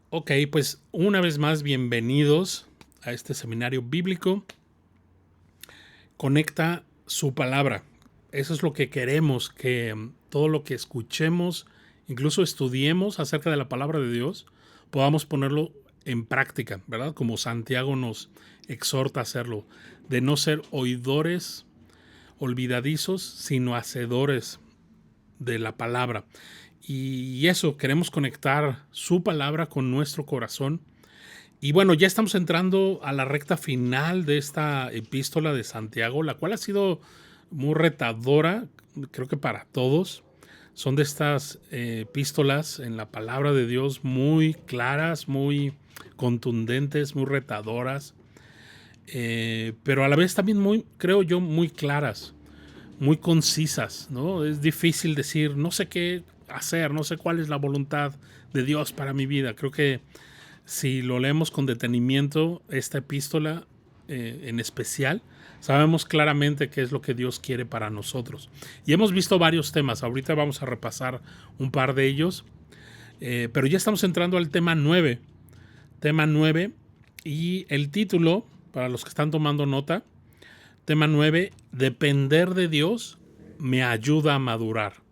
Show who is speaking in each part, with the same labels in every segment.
Speaker 1: Ok, pues una vez más, bienvenidos a este seminario bíblico. Conecta su palabra. Eso es lo que queremos, que todo lo que escuchemos, incluso estudiemos acerca de la palabra de Dios, podamos ponerlo en práctica, ¿verdad? Como Santiago nos exhorta a hacerlo, de no ser oidores olvidadizos, sino hacedores de la palabra. Y eso, queremos conectar su palabra con nuestro corazón. Y bueno, ya estamos entrando a la recta final de esta epístola de Santiago, la cual ha sido muy retadora, creo que para todos. Son de estas epístolas en la palabra de Dios muy claras, muy contundentes, muy retadoras, pero a la vez también muy, creo yo, muy claras, muy concisas, ¿no? Es difícil decir, no sé qué hacer, no sé cuál es la voluntad de Dios para mi vida. Creo que si lo leemos con detenimiento, esta epístola en especial, sabemos claramente qué es lo que Dios quiere para nosotros. Y hemos visto varios temas, ahorita vamos a repasar un par de ellos, pero ya estamos entrando al tema 9 y el título, para los que están tomando nota, tema 9, depender de Dios me ayuda a madurar.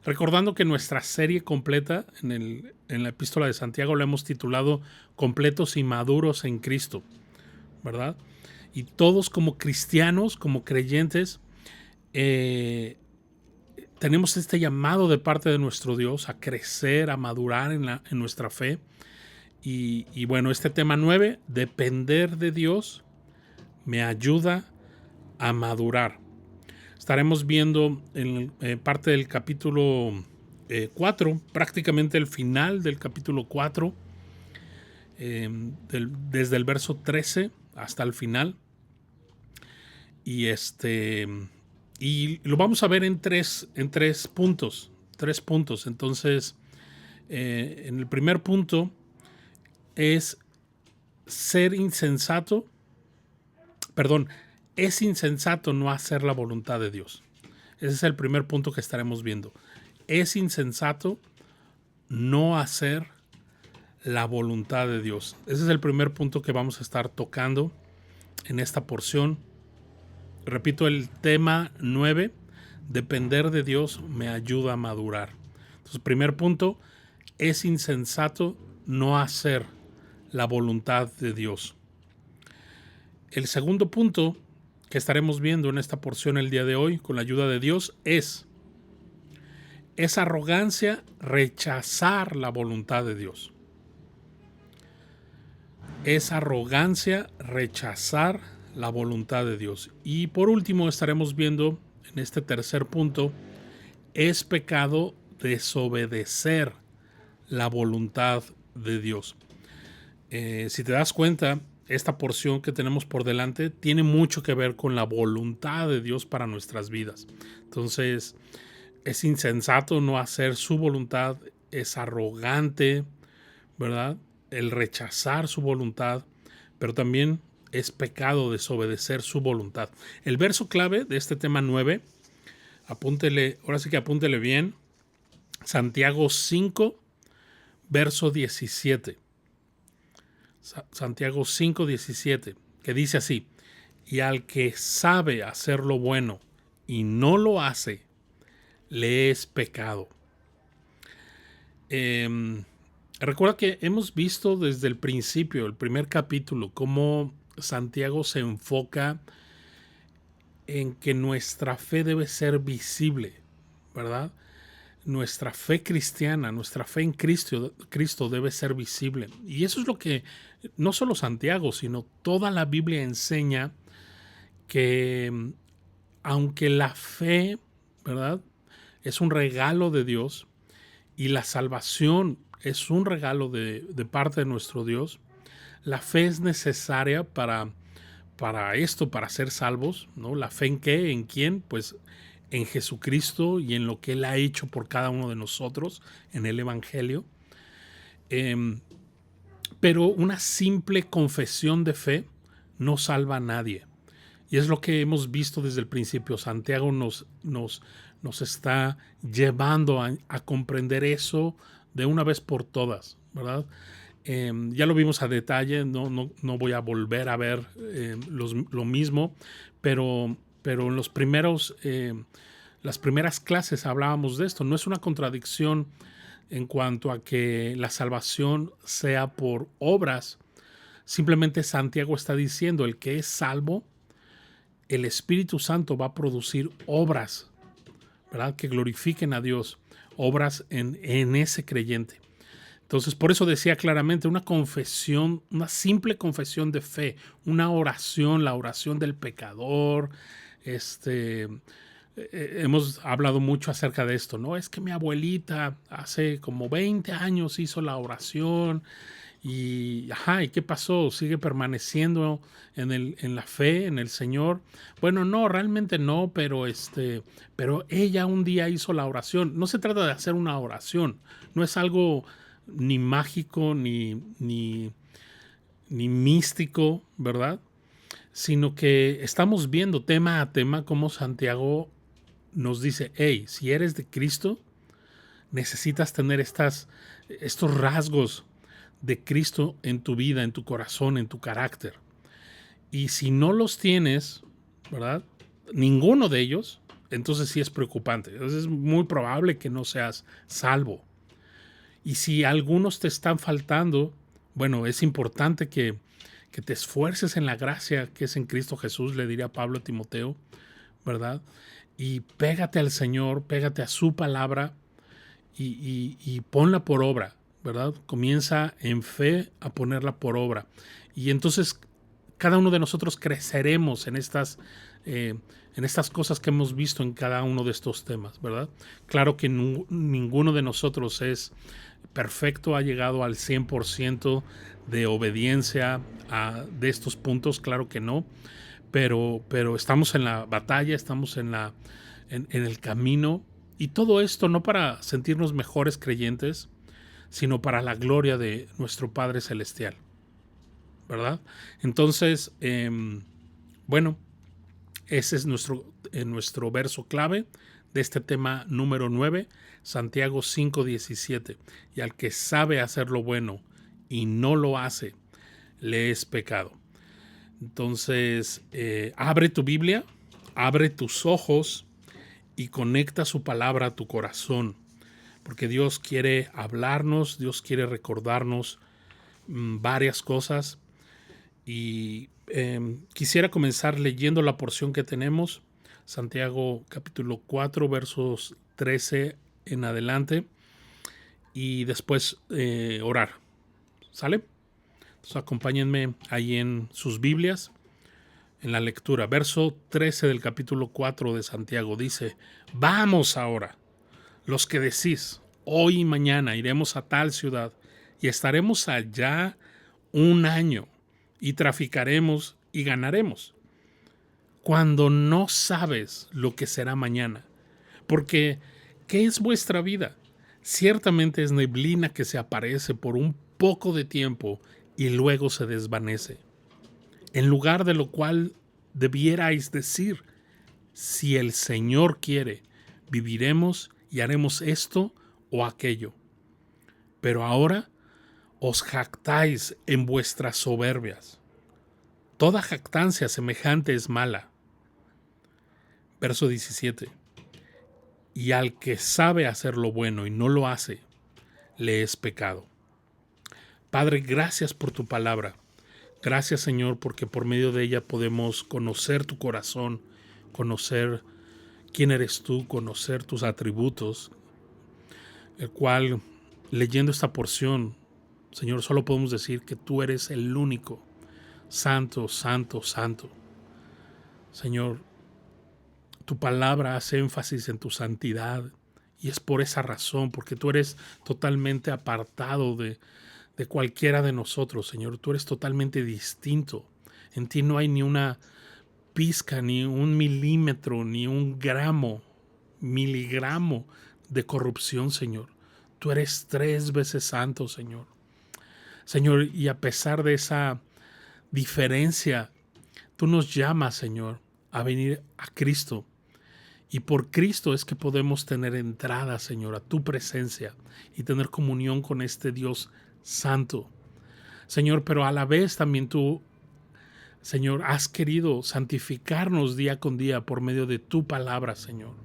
Speaker 1: Recordando que nuestra serie completa en la epístola de Santiago la hemos titulado Completos y maduros en Cristo, ¿verdad? Y todos como cristianos, como creyentes, eh, tenemos este llamado de parte de nuestro Dios a crecer, a madurar en nuestra fe. Y bueno, este tema 9, depender de Dios, me ayuda a madurar. Estaremos viendo en parte del capítulo 4, prácticamente el final del capítulo 4, desde el verso 13 hasta el final. Y y lo vamos a ver en tres puntos. Tres puntos. Entonces, en el primer punto es ser insensato. Perdón, es insensato no hacer la voluntad de Dios. Ese es el primer punto que estaremos viendo. Es insensato no hacer la voluntad de Dios. Ese es el primer punto que vamos a estar tocando en esta porción. Repito, el tema 9, depender de Dios me ayuda a madurar. Entonces, primer punto, es insensato no hacer la voluntad de Dios. El segundo punto que estaremos viendo en esta porción el día de hoy, con la ayuda de Dios, es arrogancia rechazar la voluntad de Dios. Es arrogancia rechazar la voluntad de Dios. Y por último estaremos viendo en este tercer punto, es pecado desobedecer la voluntad de Dios. Si te das cuenta, esta porción que tenemos por delante tiene mucho que ver con la voluntad de Dios para nuestras vidas. Entonces, es insensato no hacer su voluntad, es arrogante, ¿verdad? El rechazar su voluntad, pero también es pecado desobedecer su voluntad. El verso clave de este tema 9, apúntele, ahora sí que apúntele bien, Santiago 5, verso 17. Santiago 5, 17, que dice así, y al que sabe hacer lo bueno y no lo hace, le es pecado. Recuerda que hemos visto desde el principio, el primer capítulo, cómo Santiago se enfoca en que nuestra fe debe ser visible, ¿verdad? Nuestra fe cristiana, nuestra fe en Cristo debe ser visible. Y eso es lo que no solo Santiago, sino toda la Biblia enseña, que aunque la fe, ¿verdad?, es un regalo de Dios y la salvación es un regalo de parte de nuestro Dios, la fe es necesaria para esto, para ser salvos, ¿no? ¿La fe en qué? ¿En quién? Pues en Jesucristo y en lo que Él ha hecho por cada uno de nosotros en el Evangelio. Pero una simple confesión de fe no salva a nadie. Y es lo que hemos visto desde el principio. Santiago nos está llevando a comprender eso de una vez por todas, ¿verdad? Ya lo vimos a detalle, no voy a volver a ver lo mismo, pero en las primeras clases hablábamos de esto. No es una contradicción en cuanto a que la salvación sea por obras. Simplemente Santiago está diciendo, el que es salvo, el Espíritu Santo va a producir obras, ¿verdad?, que glorifiquen a Dios, obras en ese creyente. Entonces, por eso decía claramente, una confesión, una simple confesión de fe, una oración, la oración del pecador. Hemos hablado mucho acerca de esto, ¿no? Es que mi abuelita hace como 20 años hizo la oración y, ¿y qué pasó? ¿Sigue permaneciendo en la fe, en el Señor? Bueno, no, realmente no, pero ella un día hizo la oración. No se trata de hacer una oración, no es algo ni mágico, ni místico, ¿verdad? Sino que estamos viendo tema a tema cómo Santiago nos dice, hey, si eres de Cristo, necesitas tener estos rasgos de Cristo en tu vida, en tu corazón, en tu carácter. Y si no los tienes, ¿verdad?, ninguno de ellos, entonces sí es preocupante. Entonces es muy probable que no seas salvo. Y si algunos te están faltando, bueno, es importante que te esfuerces en la gracia que es en Cristo Jesús, le diría Pablo a Timoteo, ¿verdad? Y pégate al Señor, pégate a su palabra y ponla por obra, ¿verdad? Comienza en fe a ponerla por obra. Y entonces cada uno de nosotros creceremos en estas cosas que hemos visto en cada uno de estos temas, ¿verdad? Claro que ninguno de nosotros es perfecto, ha llegado al 100% de obediencia de estos puntos, claro que no, pero estamos en la batalla, estamos en el camino, y todo esto no para sentirnos mejores creyentes, sino para la gloria de nuestro Padre Celestial, ¿verdad? Entonces, bueno, ese es nuestro verso clave de este tema número 9, Santiago 5:17. Y al que sabe hacer lo bueno y no lo hace, le es pecado. Entonces, abre tu Biblia, abre tus ojos y conecta su palabra a tu corazón, porque Dios quiere hablarnos, Dios quiere recordarnos varias cosas. Y quisiera comenzar leyendo la porción que tenemos, Santiago capítulo 4, versos 13 en adelante, y después orar. ¿Sale? Entonces acompáñenme ahí en sus Biblias, en la lectura. Verso 13 del capítulo 4 de Santiago dice, vamos ahora, los que decís, hoy y mañana iremos a tal ciudad y estaremos allá un año y traficaremos y ganaremos, cuando no sabes lo que será mañana. Porque, ¿qué es vuestra vida? Ciertamente es neblina que se aparece por un poco de tiempo y luego se desvanece. En lugar de lo cual debierais decir, si el Señor quiere, viviremos y haremos esto o aquello. Pero ahora os jactáis en vuestras soberbias. Toda jactancia semejante es mala. Verso 17. Y al que sabe hacer lo bueno y no lo hace, le es pecado. Padre, gracias por tu palabra. Gracias, Señor, porque por medio de ella podemos conocer tu corazón, conocer quién eres tú, conocer tus atributos, el cual, leyendo esta porción, Señor, solo podemos decir que tú eres el único, santo, santo, santo. Señor, tu palabra hace énfasis en tu santidad y es por esa razón, porque tú eres totalmente apartado de cualquiera de nosotros, Señor. Tú eres totalmente distinto. En ti no hay ni una pizca, ni un milímetro, ni un gramo, miligramo de corrupción, Señor. Tú eres 3 veces santo, Señor. Señor, y a pesar de esa diferencia, tú nos llamas, Señor, a venir a Cristo. Y por Cristo es que podemos tener entrada, Señor, a tu presencia y tener comunión con este Dios santo, Señor, pero a la vez también tú, Señor, has querido santificarnos día con día por medio de tu palabra, Señor.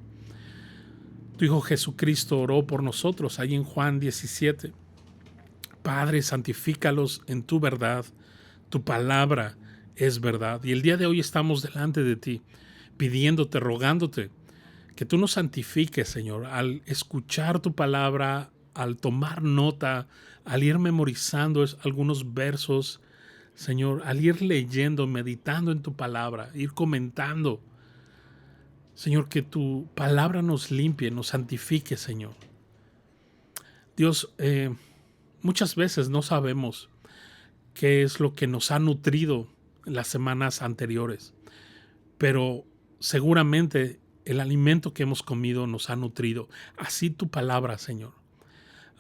Speaker 1: Tu Hijo Jesucristo oró por nosotros ahí en Juan 17. Padre, santifícalos en tu verdad. Tu palabra es verdad. Y el día de hoy estamos delante de ti, pidiéndote, rogándote, que tú nos santifiques, Señor, al escuchar tu palabra, al tomar nota, al ir memorizando algunos versos, Señor, al ir leyendo, meditando en tu palabra, ir comentando. Señor, que tu palabra nos limpie, nos santifique, Señor. Dios, muchas veces no sabemos qué es lo que nos ha nutrido en las semanas anteriores, pero seguramente el alimento que hemos comido nos ha nutrido. Así tu palabra, Señor.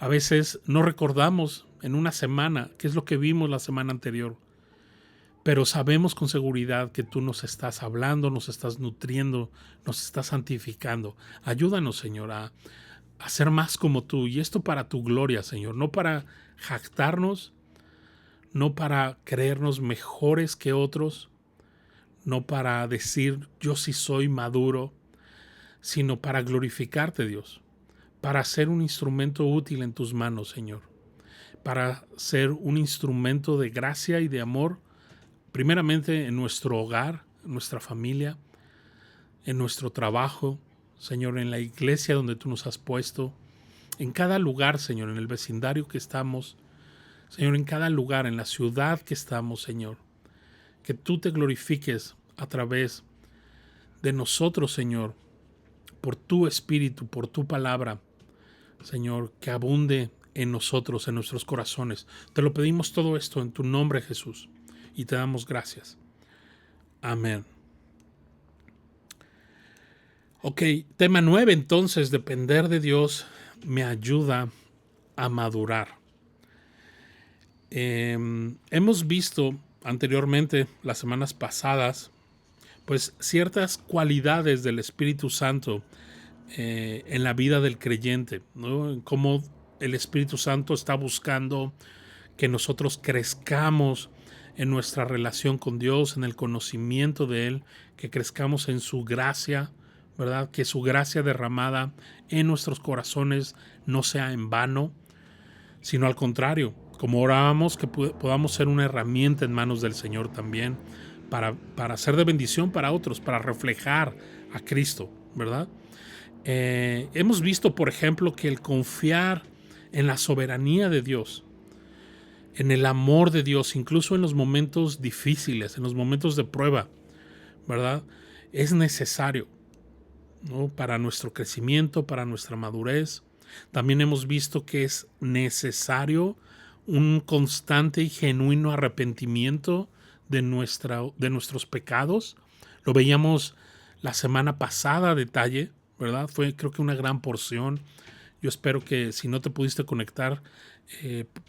Speaker 1: A veces no recordamos en una semana qué es lo que vimos la semana anterior, pero sabemos con seguridad que tú nos estás hablando, nos estás nutriendo, nos estás santificando. Ayúdanos, Señor, a ser más como tú, y esto para tu gloria, Señor, no para jactarnos, no para creernos mejores que otros, no para decir yo sí soy maduro, sino para glorificarte, Dios, para ser un instrumento útil en tus manos, Señor, para ser un instrumento de gracia y de amor, primeramente en nuestro hogar, en nuestra familia, en nuestro trabajo, Señor, en la iglesia donde tú nos has puesto, en cada lugar, Señor, en el vecindario que estamos, Señor, en cada lugar, en la ciudad que estamos, Señor, que tú te glorifiques a través de nosotros, Señor, por tu espíritu, por tu palabra, Señor, que abunde en nosotros, en nuestros corazones. Te lo pedimos todo esto en tu nombre, Jesús, y te damos gracias. Amén. Ok, tema 9, entonces, depender de Dios me ayuda a madurar. Hemos visto anteriormente, las semanas pasadas, pues ciertas cualidades del Espíritu Santo en la vida del creyente, ¿no? Cómo el Espíritu Santo está buscando que nosotros crezcamos en nuestra relación con Dios, en el conocimiento de Él, que crezcamos en su gracia, ¿verdad? Que su gracia derramada en nuestros corazones no sea en vano, sino al contrario, como orábamos, que podamos ser una herramienta en manos del Señor también, para ser de bendición para otros, para reflejar a Cristo, ¿verdad? Hemos visto, por ejemplo, que el confiar en la soberanía de Dios, en el amor de Dios, incluso en los momentos difíciles, en los momentos de prueba, ¿verdad? Es necesario, ¿no? Para nuestro crecimiento, para nuestra madurez. También hemos visto que es necesario un constante y genuino arrepentimiento de nuestros pecados. Lo veíamos la semana pasada a detalle, ¿verdad? Fue, creo que, una gran porción. Yo espero que, si no te pudiste conectar,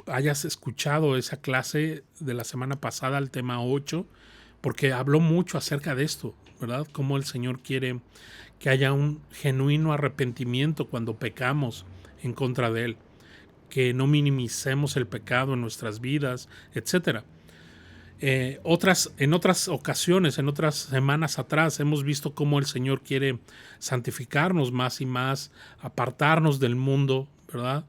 Speaker 1: hayas escuchado esa clase de la semana pasada, el tema 8, porque habló mucho acerca de esto, ¿verdad? Cómo el Señor quiere que haya un genuino arrepentimiento cuando pecamos en contra de Él, que no minimicemos el pecado en nuestras vidas, etcétera. En otras ocasiones, en otras semanas atrás, hemos visto cómo el Señor quiere santificarnos más y más, apartarnos del mundo, ¿verdad?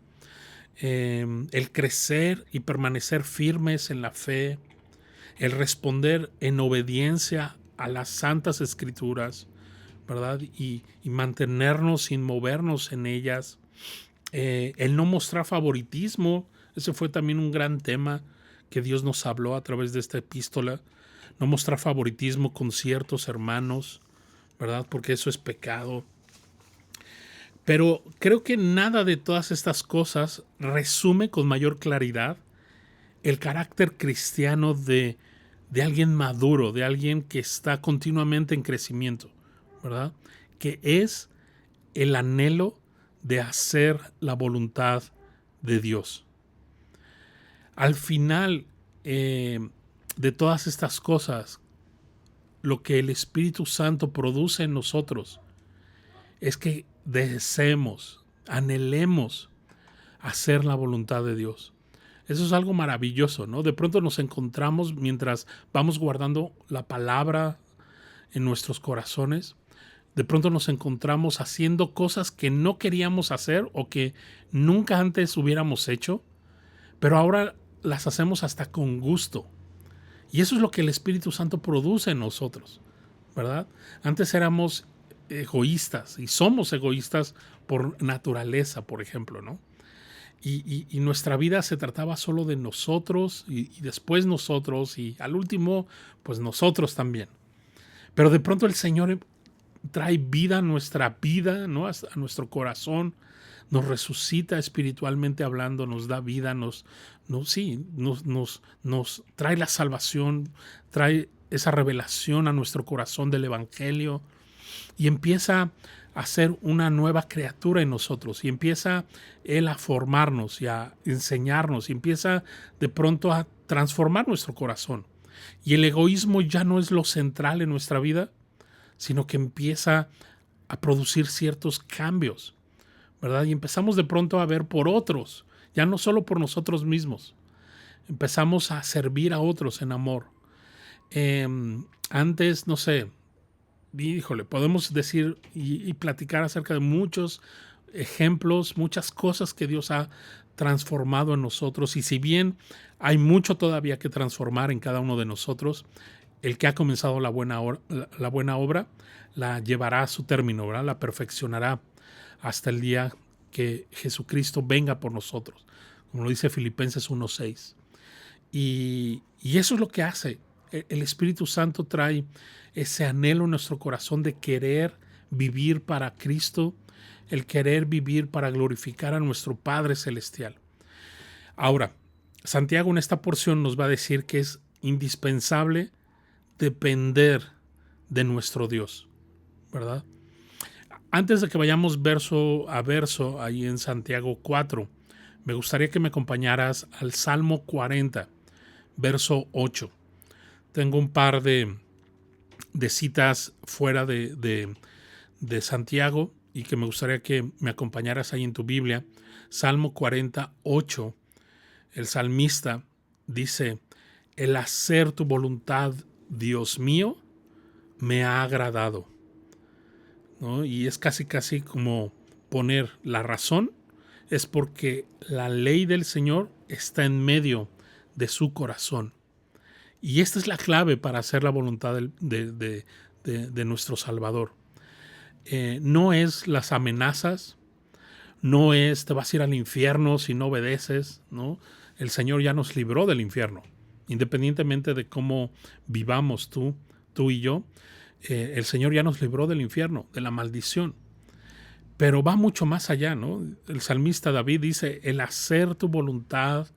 Speaker 1: El crecer y permanecer firmes en la fe, el responder en obediencia a las santas escrituras, ¿verdad? Y mantenernos sin movernos en ellas. El no mostrar favoritismo, ese fue también un gran tema que Dios nos habló a través de esta epístola. No mostrar favoritismo con ciertos hermanos, ¿verdad? Porque eso es pecado. Pero creo que nada de todas estas cosas resume con mayor claridad el carácter cristiano de alguien maduro, de alguien que está continuamente en crecimiento, ¿verdad? Que es el anhelo de hacer la voluntad de Dios. Al final de todas estas cosas, lo que el Espíritu Santo produce en nosotros es que deseemos, anhelemos hacer la voluntad de Dios. Eso es algo maravilloso, ¿no? De pronto nos encontramos mientras vamos guardando la palabra en nuestros corazones. De pronto nos encontramos haciendo cosas que no queríamos hacer o que nunca antes hubiéramos hecho, pero ahora las hacemos hasta con gusto. Y eso es lo que el Espíritu Santo produce en nosotros, ¿verdad? Antes éramos egoístas y somos egoístas por naturaleza, por ejemplo, ¿no? Y nuestra vida se trataba solo de nosotros y después nosotros y al último, pues nosotros también. Pero de pronto el Señor trae vida a nuestra vida, ¿no? A nuestro corazón, nos resucita espiritualmente hablando, nos da vida, nos trae la salvación, trae esa revelación a nuestro corazón del Evangelio y empieza a ser una nueva criatura en nosotros y empieza Él a formarnos y a enseñarnos y empieza de pronto a transformar nuestro corazón. Y el egoísmo ya no es lo central en nuestra vida, sino que empieza a producir ciertos cambios, ¿verdad? Y empezamos de pronto a ver por otros, ya no solo por nosotros mismos. Empezamos a servir a otros en amor. Antes, no sé, híjole, podemos decir y platicar acerca de muchos ejemplos, muchas cosas que Dios ha transformado en nosotros. Y si bien hay mucho todavía que transformar en cada uno de nosotros, el que ha comenzado la buena obra la llevará a su término, ¿verdad? La perfeccionará hasta el día que Jesucristo venga por nosotros, como lo dice Filipenses 1:6. Y eso es lo que hace. El Espíritu Santo trae ese anhelo en nuestro corazón de querer vivir para Cristo, el querer vivir para glorificar a nuestro Padre Celestial. Ahora, Santiago en esta porción nos va a decir que es indispensable depender de nuestro Dios, ¿verdad? Antes de que vayamos verso a verso ahí en Santiago 4, me gustaría que me acompañaras al Salmo 40, verso 8. Tengo un par de citas fuera de Santiago y que me gustaría que me acompañaras ahí en tu Biblia. Salmo 48, el salmista dice: el hacer tu voluntad, Dios mío, me ha agradado, ¿no? Y es casi como poner la razón, es porque la ley del Señor está en medio de su corazón. Y esta es la clave para hacer la voluntad de nuestro Salvador. No es las amenazas, no es te vas a ir al infierno si no obedeces, ¿no? El Señor ya nos libró del infierno, independientemente de cómo vivamos tú y yo. El Señor ya nos libró del infierno, de la maldición. Pero va mucho más allá, ¿no? El salmista David dice: el hacer tu voluntad,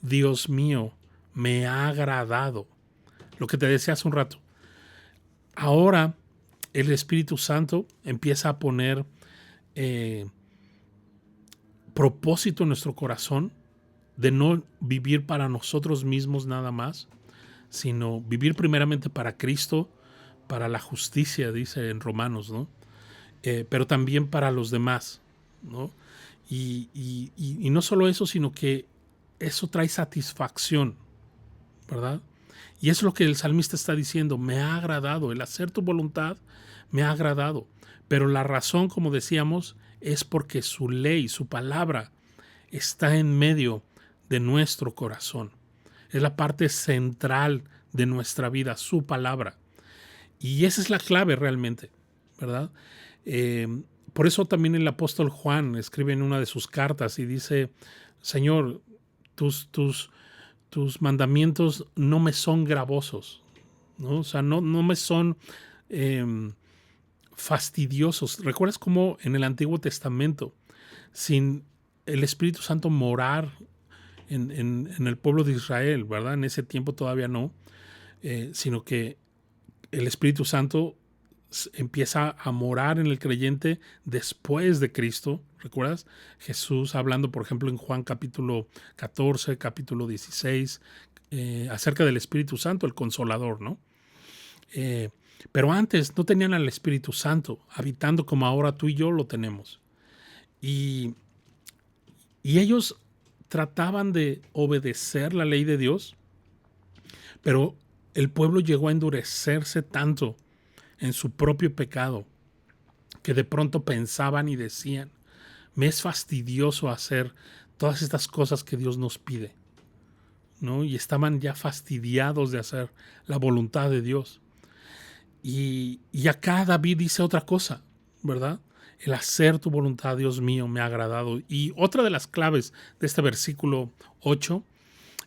Speaker 1: Dios mío, me ha agradado. Lo que te decía hace un rato. Ahora el Espíritu Santo empieza a poner propósito en nuestro corazón de no vivir para nosotros mismos nada más, sino vivir primeramente para Cristo, para la justicia, dice en Romanos, ¿no? Pero también para los demás, ¿no? Y no solo eso, sino que eso trae satisfacción, ¿verdad? Y es lo que el salmista está diciendo: me ha agradado, el hacer tu voluntad me ha agradado. Pero la razón, como decíamos, es porque su ley, su palabra, está en medio de nuestro corazón. Es la parte central de nuestra vida, su palabra. Y esa es la clave realmente, ¿verdad? Por eso también el apóstol Juan escribe en una de sus cartas y dice: Señor, tus mandamientos no me son gravosos, ¿no? O sea, no me son fastidiosos. ¿Recuerdas cómo en el Antiguo Testamento, sin el Espíritu Santo morar en el pueblo de Israel, ¿verdad? En ese tiempo todavía no, sino que el Espíritu Santo empieza a morar en el creyente después de Cristo. ¿Recuerdas? Jesús hablando, por ejemplo, en Juan capítulo 14, capítulo 16, acerca del Espíritu Santo, el Consolador, ¿no? Pero antes no tenían al Espíritu Santo habitando como ahora tú y yo lo tenemos. Y ellos trataban de obedecer la ley de Dios, pero el pueblo llegó a endurecerse tanto en su propio pecado que de pronto pensaban y decían: me es fastidioso hacer todas estas cosas que Dios nos pide, ¿no? Y estaban ya fastidiados de hacer la voluntad de Dios. Y acá David dice otra cosa, ¿verdad? El hacer tu voluntad, Dios mío, me ha agradado. Y otra de las claves de este versículo 8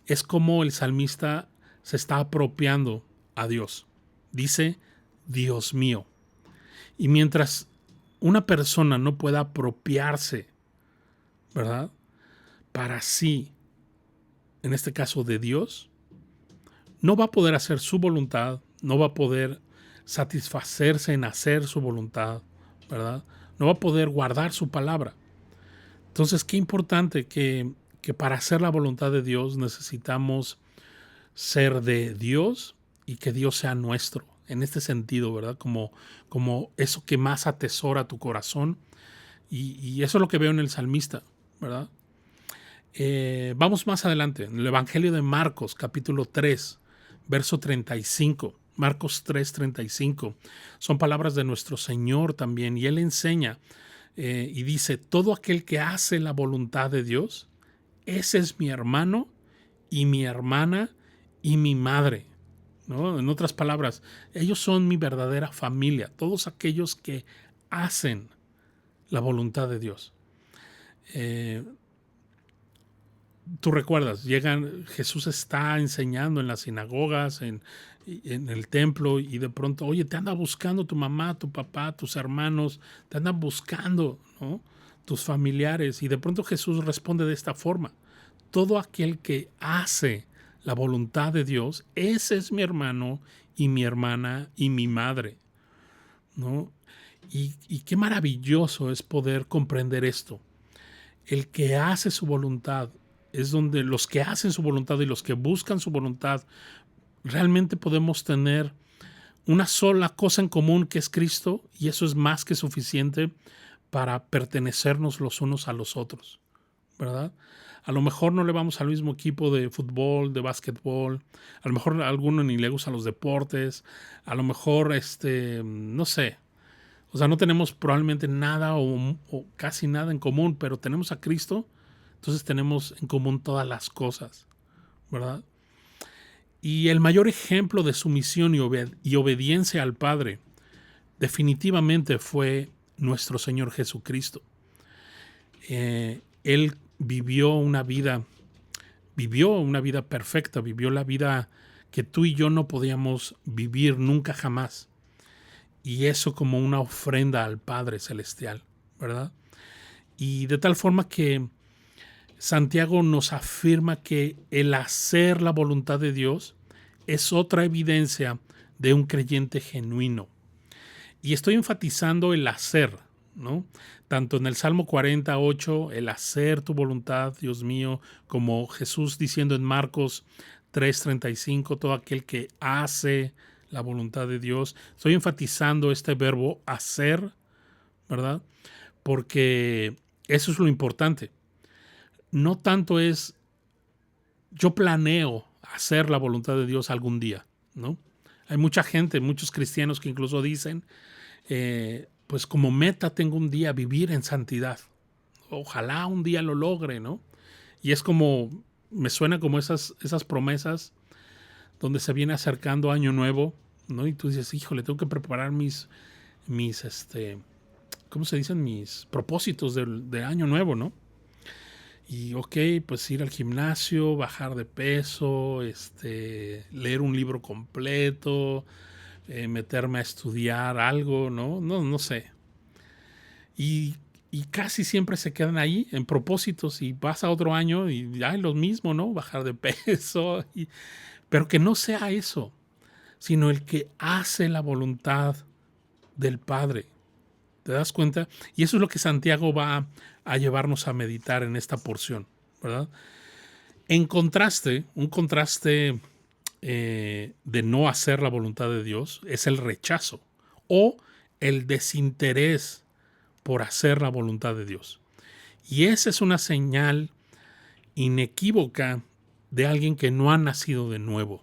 Speaker 1: es cómo el salmista se está apropiando a Dios. Dice, Dios mío. Y mientras una persona no pueda apropiarse, ¿verdad?, para sí, en este caso de Dios, no va a poder hacer su voluntad, no va a poder satisfacerse en hacer su voluntad, ¿verdad? No va a poder guardar su palabra. Entonces, qué importante que para hacer la voluntad de Dios necesitamos ser de Dios y que Dios sea nuestro. En este sentido, ¿verdad? Como eso que más atesora tu corazón. Y eso es lo que veo en el salmista, ¿verdad? Vamos más adelante, en el Evangelio de Marcos, capítulo 3, verso 35. Marcos 3, 35. Son palabras de nuestro Señor también. Y Él enseña y dice, todo aquel que hace la voluntad de Dios, ese es mi hermano y mi hermana y mi madre, ¿no? En otras palabras, ellos son mi verdadera familia, todos aquellos que hacen la voluntad de Dios. Tú recuerdas, Jesús está enseñando en las sinagogas, en el templo, y de pronto, oye, te anda buscando tu mamá, tu papá, tus hermanos, te andan buscando, ¿no?, tus familiares. Y de pronto Jesús responde de esta forma: todo aquel que hace la voluntad de Dios, ese es mi hermano y mi hermana y mi madre, ¿no? Y qué maravilloso es poder comprender esto. El que hace su voluntad es donde los que hacen su voluntad y los que buscan su voluntad realmente podemos tener una sola cosa en común, que es Cristo, y eso es más que suficiente para pertenecernos los unos a los otros, ¿verdad? A lo mejor no le vamos al mismo equipo de fútbol, de básquetbol, a lo mejor a alguno ni le gustan los deportes, a lo mejor, no sé, o sea, no tenemos probablemente nada o casi nada en común, pero tenemos a Cristo, entonces tenemos en común todas las cosas, ¿verdad? Y el mayor ejemplo de sumisión y obediencia al Padre definitivamente fue nuestro Señor Jesucristo. Él vivió una vida perfecta, vivió la vida que tú y yo no podíamos vivir nunca jamás. Y eso como una ofrenda al Padre Celestial, ¿verdad? Y de tal forma que Santiago nos afirma que el hacer la voluntad de Dios es otra evidencia de un creyente genuino. Y estoy enfatizando el hacer, ¿no? Tanto en el Salmo 48, el hacer tu voluntad, Dios mío, como Jesús diciendo en Marcos 3:35, todo aquel que hace la voluntad de Dios. Estoy enfatizando este verbo hacer, ¿verdad? Porque eso es lo importante. No tanto es yo planeo hacer la voluntad de Dios algún día, ¿no? Hay mucha gente, muchos cristianos que incluso dicen, pues como meta tengo un día vivir en santidad. Ojalá un día lo logre, ¿no? Y es como, me suena como esas promesas donde se viene acercando Año Nuevo, ¿no? Y tú dices, híjole, tengo que preparar mis ¿cómo se dicen? Mis propósitos de Año Nuevo, ¿no? Y ok, pues ir al gimnasio, bajar de peso, leer un libro completo, meterme a estudiar algo, ¿no? No sé. Y casi siempre se quedan ahí en propósitos, y pasa otro año y hay lo mismo, ¿no? Bajar de peso. Pero que no sea eso, sino el que hace la voluntad del Padre. ¿Te das cuenta? Y eso es lo que Santiago va a llevarnos a meditar en esta porción, ¿verdad? En contraste, un contraste de no hacer la voluntad de Dios es el rechazo o el desinterés por hacer la voluntad de Dios. Y esa es una señal inequívoca de alguien que no ha nacido de nuevo.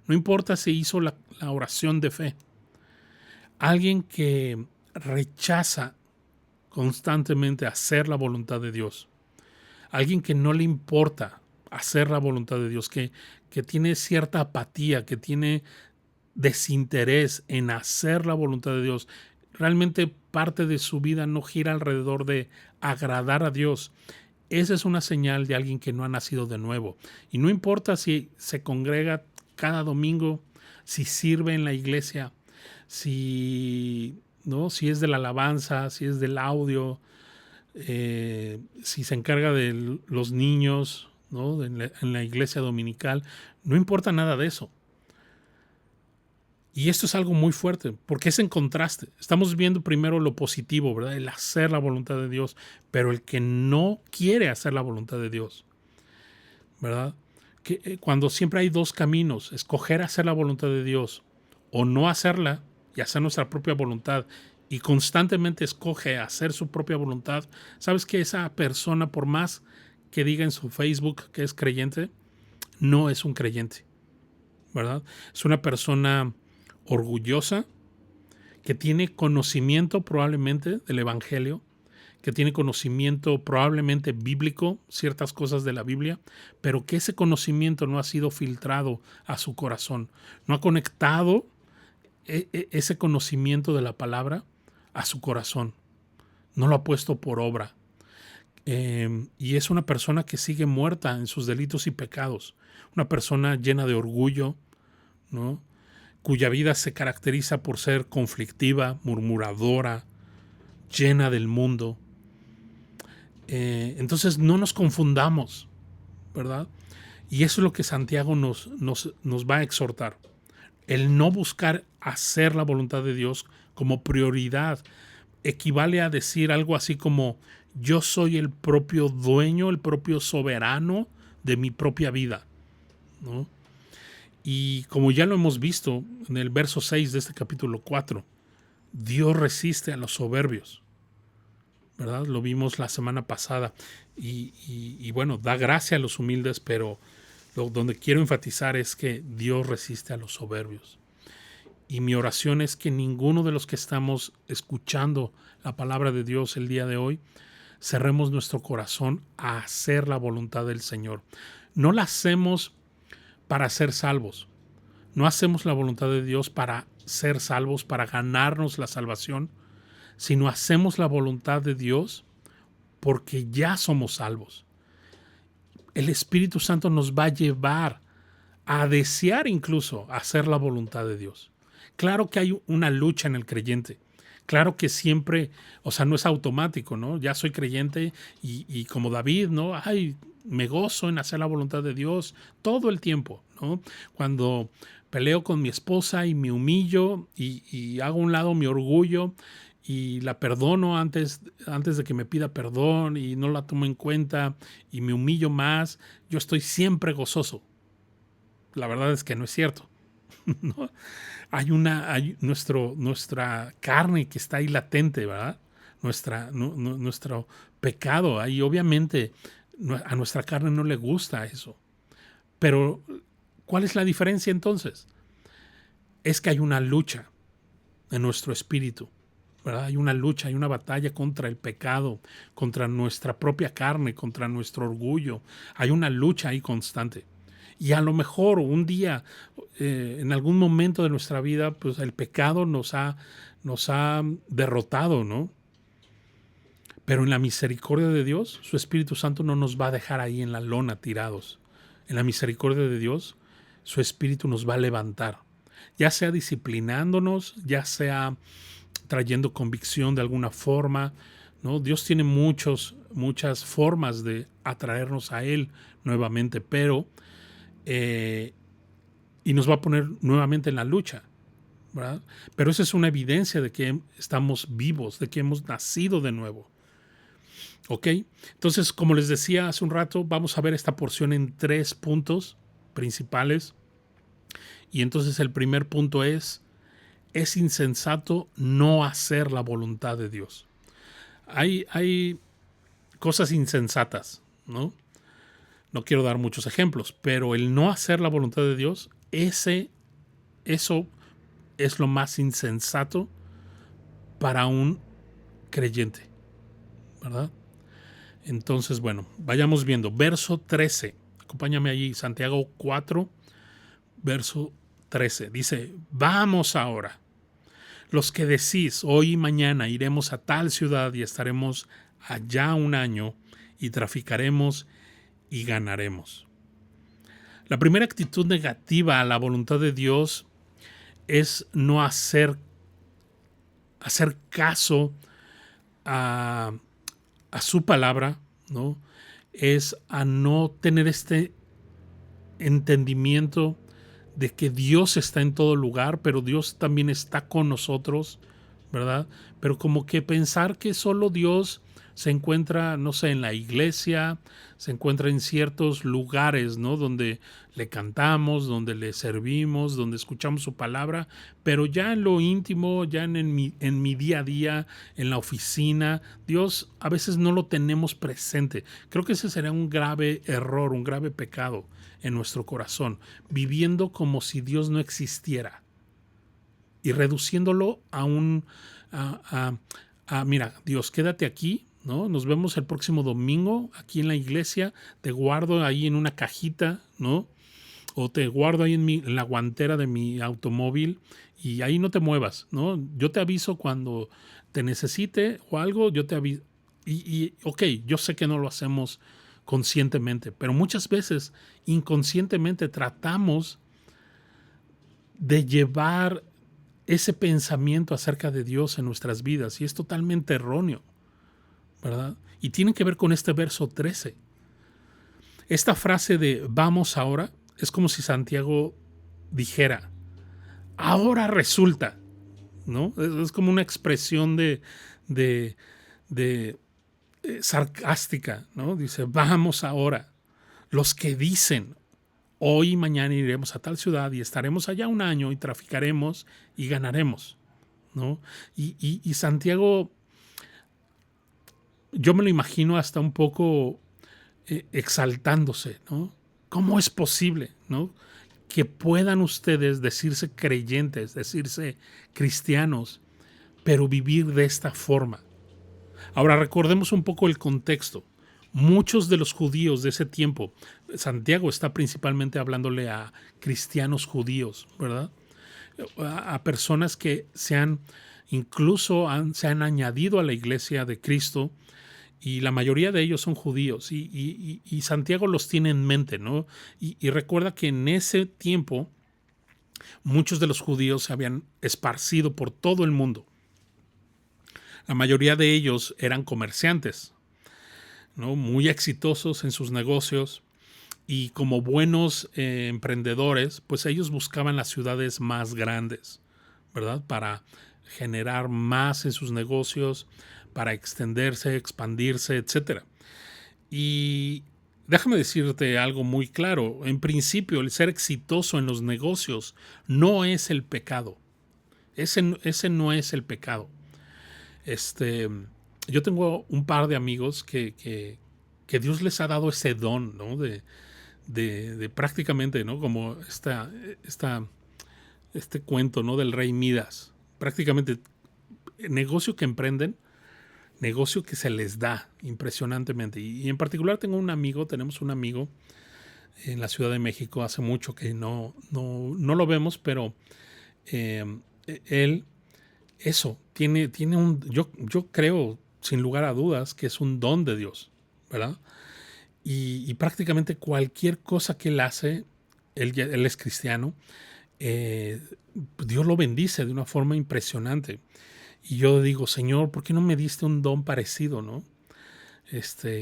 Speaker 1: No importa si hizo la oración de fe. Alguien que rechaza constantemente hacer la voluntad de Dios. Alguien que no le importa hacer la voluntad de Dios, que tiene cierta apatía, que tiene desinterés en hacer la voluntad de Dios. Realmente parte de su vida no gira alrededor de agradar a Dios. Esa es una señal de alguien que no ha nacido de nuevo. Y no importa si se congrega cada domingo, si sirve en la iglesia, si, ¿no? Si es de la alabanza, si es del audio, si se encarga de los niños, ¿no? En la iglesia dominical. No importa nada de eso. Y esto es algo muy fuerte, porque es en contraste. Estamos viendo primero lo positivo, ¿verdad? El hacer la voluntad de Dios, pero el que no quiere hacer la voluntad de Dios, ¿verdad? Que cuando siempre hay dos caminos, escoger hacer la voluntad de Dios o no hacerla y hacer nuestra propia voluntad, y constantemente escoge hacer su propia voluntad, ¿sabes que esa persona, por más que diga en su Facebook que es creyente, no es un creyente, ¿verdad? Es una persona orgullosa, que tiene conocimiento probablemente del Evangelio, que tiene conocimiento probablemente bíblico, ciertas cosas de la Biblia, pero que ese conocimiento no ha sido filtrado a su corazón, no ha conectado ese conocimiento de la palabra a su corazón, no lo ha puesto por obra. Y es una persona que sigue muerta en sus delitos y pecados, una persona llena de orgullo, ¿no? Cuya vida se caracteriza por ser conflictiva, murmuradora, llena del mundo. Entonces no nos confundamos, ¿verdad? Y eso es lo que Santiago nos va a exhortar. El no buscar hacer la voluntad de Dios como prioridad equivale a decir algo así como: yo soy el propio dueño, el propio soberano de mi propia vida, ¿no? Y como ya lo hemos visto en el verso 6 de este capítulo 4, Dios resiste a los soberbios, ¿verdad? Lo vimos la semana pasada. Y bueno, da gracia a los humildes, pero donde quiero enfatizar es que Dios resiste a los soberbios. Y mi oración es que ninguno de los que estamos escuchando la palabra de Dios el día de hoy cerremos nuestro corazón a hacer la voluntad del Señor. No la hacemos para ser salvos. No hacemos la voluntad de Dios para ser salvos, para ganarnos la salvación, sino hacemos la voluntad de Dios porque ya somos salvos. El Espíritu Santo nos va a llevar a desear incluso hacer la voluntad de Dios. Claro que hay una lucha en el creyente. Claro que siempre, o sea, no es automático, ¿no? Ya soy creyente y como David, ¿no? Ay, me gozo en hacer la voluntad de Dios todo el tiempo, ¿no? Cuando peleo con mi esposa y me humillo y hago a un lado mi orgullo y la perdono antes de que me pida perdón y no la tomo en cuenta y me humillo más, yo estoy siempre gozoso. La verdad es que no es cierto, ¿no? Hay nuestra carne que está ahí latente, ¿verdad? Nuestro pecado. Ahí obviamente a nuestra carne no le gusta eso. Pero, ¿cuál es la diferencia entonces? Es que hay una lucha en nuestro espíritu, ¿verdad? Hay una lucha, hay una batalla contra el pecado, contra nuestra propia carne, contra nuestro orgullo. Hay una lucha ahí constante. Y a lo mejor un día, en algún momento de nuestra vida, pues el pecado nos ha derrotado, ¿no? Pero en la misericordia de Dios, su Espíritu Santo no nos va a dejar ahí en la lona tirados. En la misericordia de Dios, su Espíritu nos va a levantar, ya sea disciplinándonos, ya sea trayendo convicción de alguna forma, ¿no? Dios tiene muchas formas de atraernos a Él nuevamente, pero y nos va a poner nuevamente en la lucha, ¿verdad? Pero esa es una evidencia de que estamos vivos, de que hemos nacido de nuevo. ¿Ok? Entonces, como les decía hace un rato, vamos a ver esta porción en 3 puntos principales. Y entonces el primer punto es insensato no hacer la voluntad de Dios. Hay cosas insensatas, ¿no? No quiero dar muchos ejemplos, pero el no hacer la voluntad de Dios, eso es lo más insensato para un creyente, ¿verdad? Entonces, bueno, vayamos viendo. Verso 13. Acompáñame allí, Santiago 4, verso 13. Dice, vamos ahora. Los que decís, hoy y mañana iremos a tal ciudad y estaremos allá un año y traficaremos y ganaremos. La primera actitud negativa a la voluntad de Dios es no hacer caso a su palabra, ¿no? Es a no tener este entendimiento de que Dios está en todo lugar, pero Dios también está con nosotros, ¿verdad? Pero como que pensar que solo Dios se encuentra, no sé, en la iglesia, se encuentra en ciertos lugares, ¿no? Donde le cantamos, donde le servimos, donde escuchamos su palabra, pero ya en lo íntimo, ya en mi día a día, en la oficina, Dios a veces no lo tenemos presente. Creo que ese sería un grave error, un grave pecado en nuestro corazón, viviendo como si Dios no existiera y reduciéndolo a mira, Dios, quédate aquí, ¿no? Nos vemos el próximo domingo aquí en la iglesia, te guardo ahí en una cajita, ¿no? O te guardo ahí en la guantera de mi automóvil y ahí no te muevas, ¿no? Yo te aviso cuando te necesite o algo, yo te aviso. Ok, yo sé que no lo hacemos conscientemente, pero muchas veces inconscientemente tratamos de llevar ese pensamiento acerca de Dios en nuestras vidas y es totalmente erróneo, ¿verdad? Y tiene que ver con este verso 13. Esta frase de vamos ahora es como si Santiago dijera, ahora resulta, ¿no? Es como una expresión de, de sarcástica, ¿no? Dice, vamos ahora. Los que dicen, hoy y mañana iremos a tal ciudad y estaremos allá un año y traficaremos y ganaremos, ¿no? Y Santiago, yo me lo imagino hasta un poco exaltándose, ¿no? ¿Cómo es posible, ¿no? Que puedan ustedes decirse creyentes, decirse cristianos, pero vivir de esta forma. Ahora recordemos un poco el contexto. Muchos de los judíos de ese tiempo, Santiago está principalmente hablándole a cristianos judíos, ¿verdad? A personas que se han añadido a la iglesia de Cristo y la mayoría de ellos son judíos y Santiago los tiene en mente, ¿no? Y recuerda que en ese tiempo muchos de los judíos se habían esparcido por todo el mundo. La mayoría de ellos eran comerciantes, ¿no? Muy exitosos en sus negocios y como buenos emprendedores, pues ellos buscaban las ciudades más grandes, ¿verdad? Para generar más en sus negocios, para extenderse, expandirse, etc. Y déjame decirte algo muy claro. En principio, el ser exitoso en los negocios no es el pecado. Ese no es el pecado. Yo tengo un par de amigos que Dios les ha dado ese don, ¿no? De prácticamente, ¿no? Como este cuento, ¿no? Del rey Midas. Prácticamente, negocio que emprenden, negocio que se les da impresionantemente. Y en particular tenemos un amigo en la Ciudad de México, hace mucho que no lo vemos, pero él, tiene yo creo, sin lugar a dudas, que es un don de Dios, ¿verdad? Y prácticamente cualquier cosa que él hace, él es cristiano, Dios lo bendice de una forma impresionante. Y yo digo, Señor, ¿por qué no me diste un don parecido, no?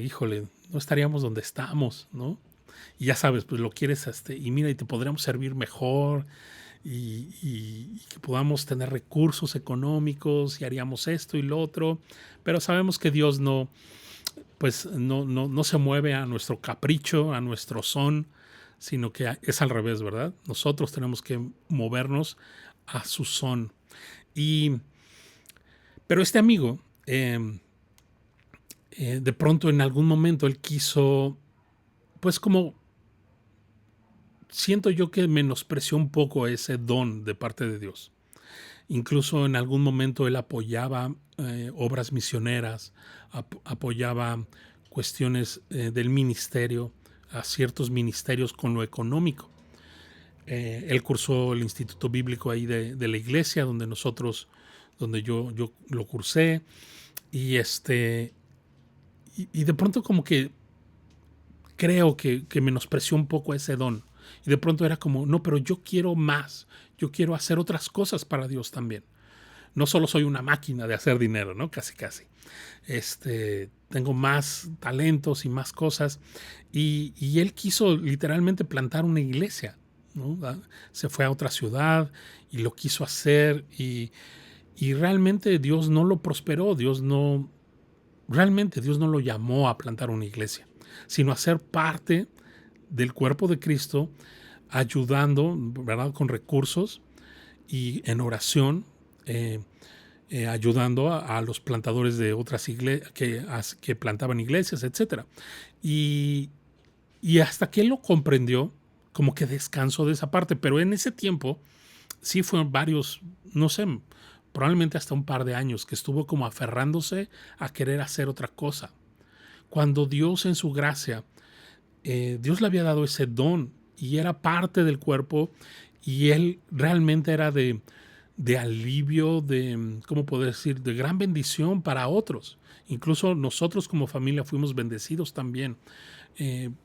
Speaker 1: Híjole, no estaríamos donde estamos, ¿no? Y ya sabes, pues lo quieres, y mira, y te podríamos servir mejor, y que podamos tener recursos económicos, y haríamos esto y lo otro, pero sabemos que Dios no se mueve a nuestro capricho, a nuestro son, sino que es al revés, ¿verdad? Nosotros tenemos que movernos a su son. Pero este amigo, de pronto en algún momento él quiso pues como siento yo que menospreció un poco ese don de parte de Dios. Incluso en algún momento él apoyaba obras misioneras, apoyaba cuestiones del ministerio, a ciertos ministerios con lo económico. Él cursó el Instituto Bíblico ahí de la iglesia donde yo lo cursé, y y de pronto como que creo que menospreció un poco ese don. Y de pronto era como, no, pero yo quiero más, yo quiero hacer otras cosas para Dios también. No solo soy una máquina de hacer dinero, ¿no? Casi, casi. Tengo más talentos y más cosas. Y él quiso literalmente plantar una iglesia, ¿no? Se fue a otra ciudad y lo quiso hacer, y realmente Dios no lo prosperó, realmente Dios no lo llamó a plantar una iglesia, sino a ser parte del cuerpo de Cristo, ayudando, ¿verdad?, con recursos y en oración, ayudando a los plantadores de otras iglesias que plantaban iglesias, etcétera. Y, y hasta que él lo comprendió, como que descansó de esa parte, pero en ese tiempo sí fueron varios, no sé, probablemente hasta un par de años que estuvo como aferrándose a querer hacer otra cosa. Cuando Dios en su gracia, Dios le había dado ese don y era parte del cuerpo, y él realmente era de alivio, ¿cómo puedo decir?, de gran bendición para otros. Incluso nosotros como familia fuimos bendecidos también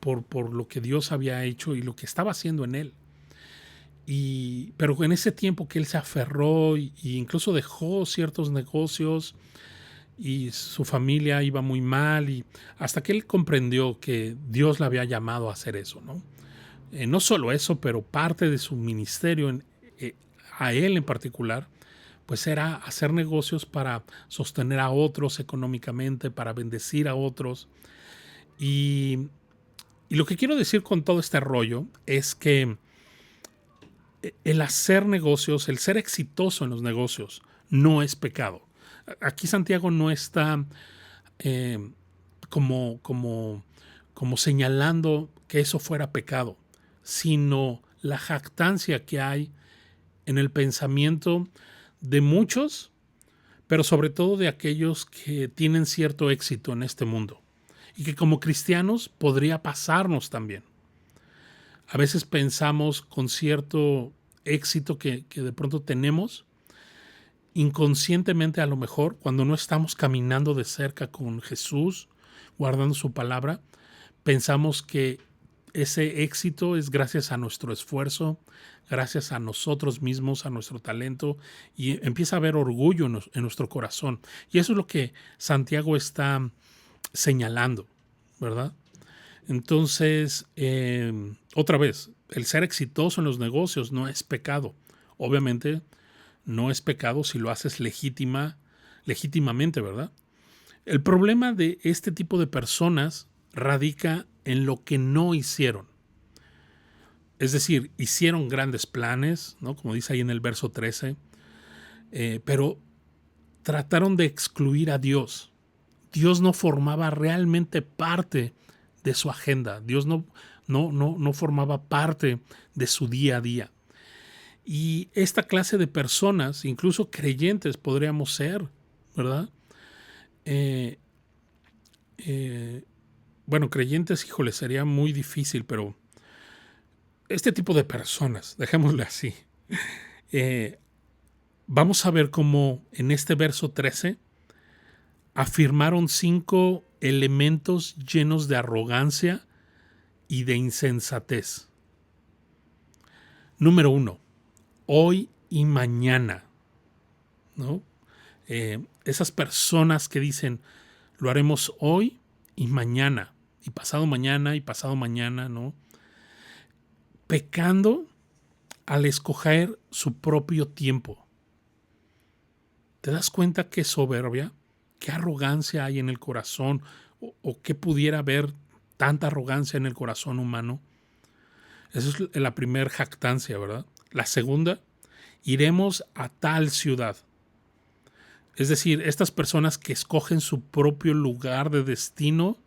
Speaker 1: por lo que Dios había hecho y lo que estaba haciendo en él. Pero en ese tiempo que él se aferró y incluso dejó ciertos negocios, y su familia iba muy mal, y hasta que él comprendió que Dios le había llamado a hacer eso, ¿no? No solo eso, pero parte de su ministerio, a él en particular, pues era hacer negocios para sostener a otros económicamente, para bendecir a otros. Y, y lo que quiero decir con todo este rollo es que el hacer negocios, el ser exitoso en los negocios, no es pecado. Aquí Santiago no está eh, como, como, como señalando que eso fuera pecado, sino la jactancia que hay en el pensamiento de muchos, pero sobre todo de aquellos que tienen cierto éxito en este mundo, y que como cristianos podría pasarnos también. A veces pensamos con cierto éxito que de pronto tenemos, inconscientemente a lo mejor, cuando no estamos caminando de cerca con Jesús, guardando su palabra, pensamos que ese éxito es gracias a nuestro esfuerzo, gracias a nosotros mismos, a nuestro talento, y empieza a haber orgullo en nuestro corazón. Y eso es lo que Santiago está señalando, ¿verdad? Entonces, otra vez, el ser exitoso en los negocios no es pecado. Obviamente, no es pecado si lo haces legítimamente, ¿verdad? El problema de este tipo de personas radica en lo que no hicieron. Es decir, hicieron grandes planes, ¿no?, como dice ahí en el verso 13, pero trataron de excluir a Dios. Dios no formaba realmente parte de su agenda. Dios no formaba parte de su día a día. Y esta clase de personas, incluso creyentes podríamos ser, ¿verdad? Bueno, creyentes, híjole, sería muy difícil, pero este tipo de personas, dejémosle así, vamos a ver cómo en este verso 13 afirmaron 5 elementos llenos de arrogancia y de insensatez. Número 1, hoy y mañana, ¿no? Esas personas que dicen, lo haremos hoy y mañana, y pasado mañana, ¿no? Pecando al escoger su propio tiempo. ¿Te das cuenta qué soberbia, qué arrogancia hay en el corazón, o qué pudiera haber tanta arrogancia en el corazón humano? Esa es la primera jactancia, ¿verdad? La segunda, iremos a tal ciudad. Es decir, estas personas que escogen su propio lugar de destino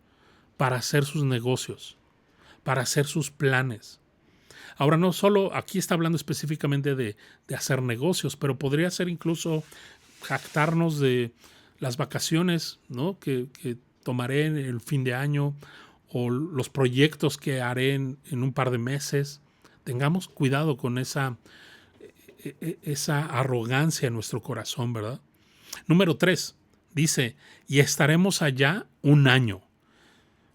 Speaker 1: para hacer sus negocios, para hacer sus planes. Ahora, no solo aquí está hablando específicamente de hacer negocios, pero podría ser incluso jactarnos de las vacaciones, ¿no? que tomaré en el fin de año, o los proyectos que haré en un par de meses. Tengamos cuidado con esa arrogancia en nuestro corazón, ¿verdad? Número 3, dice, y estaremos allá un año.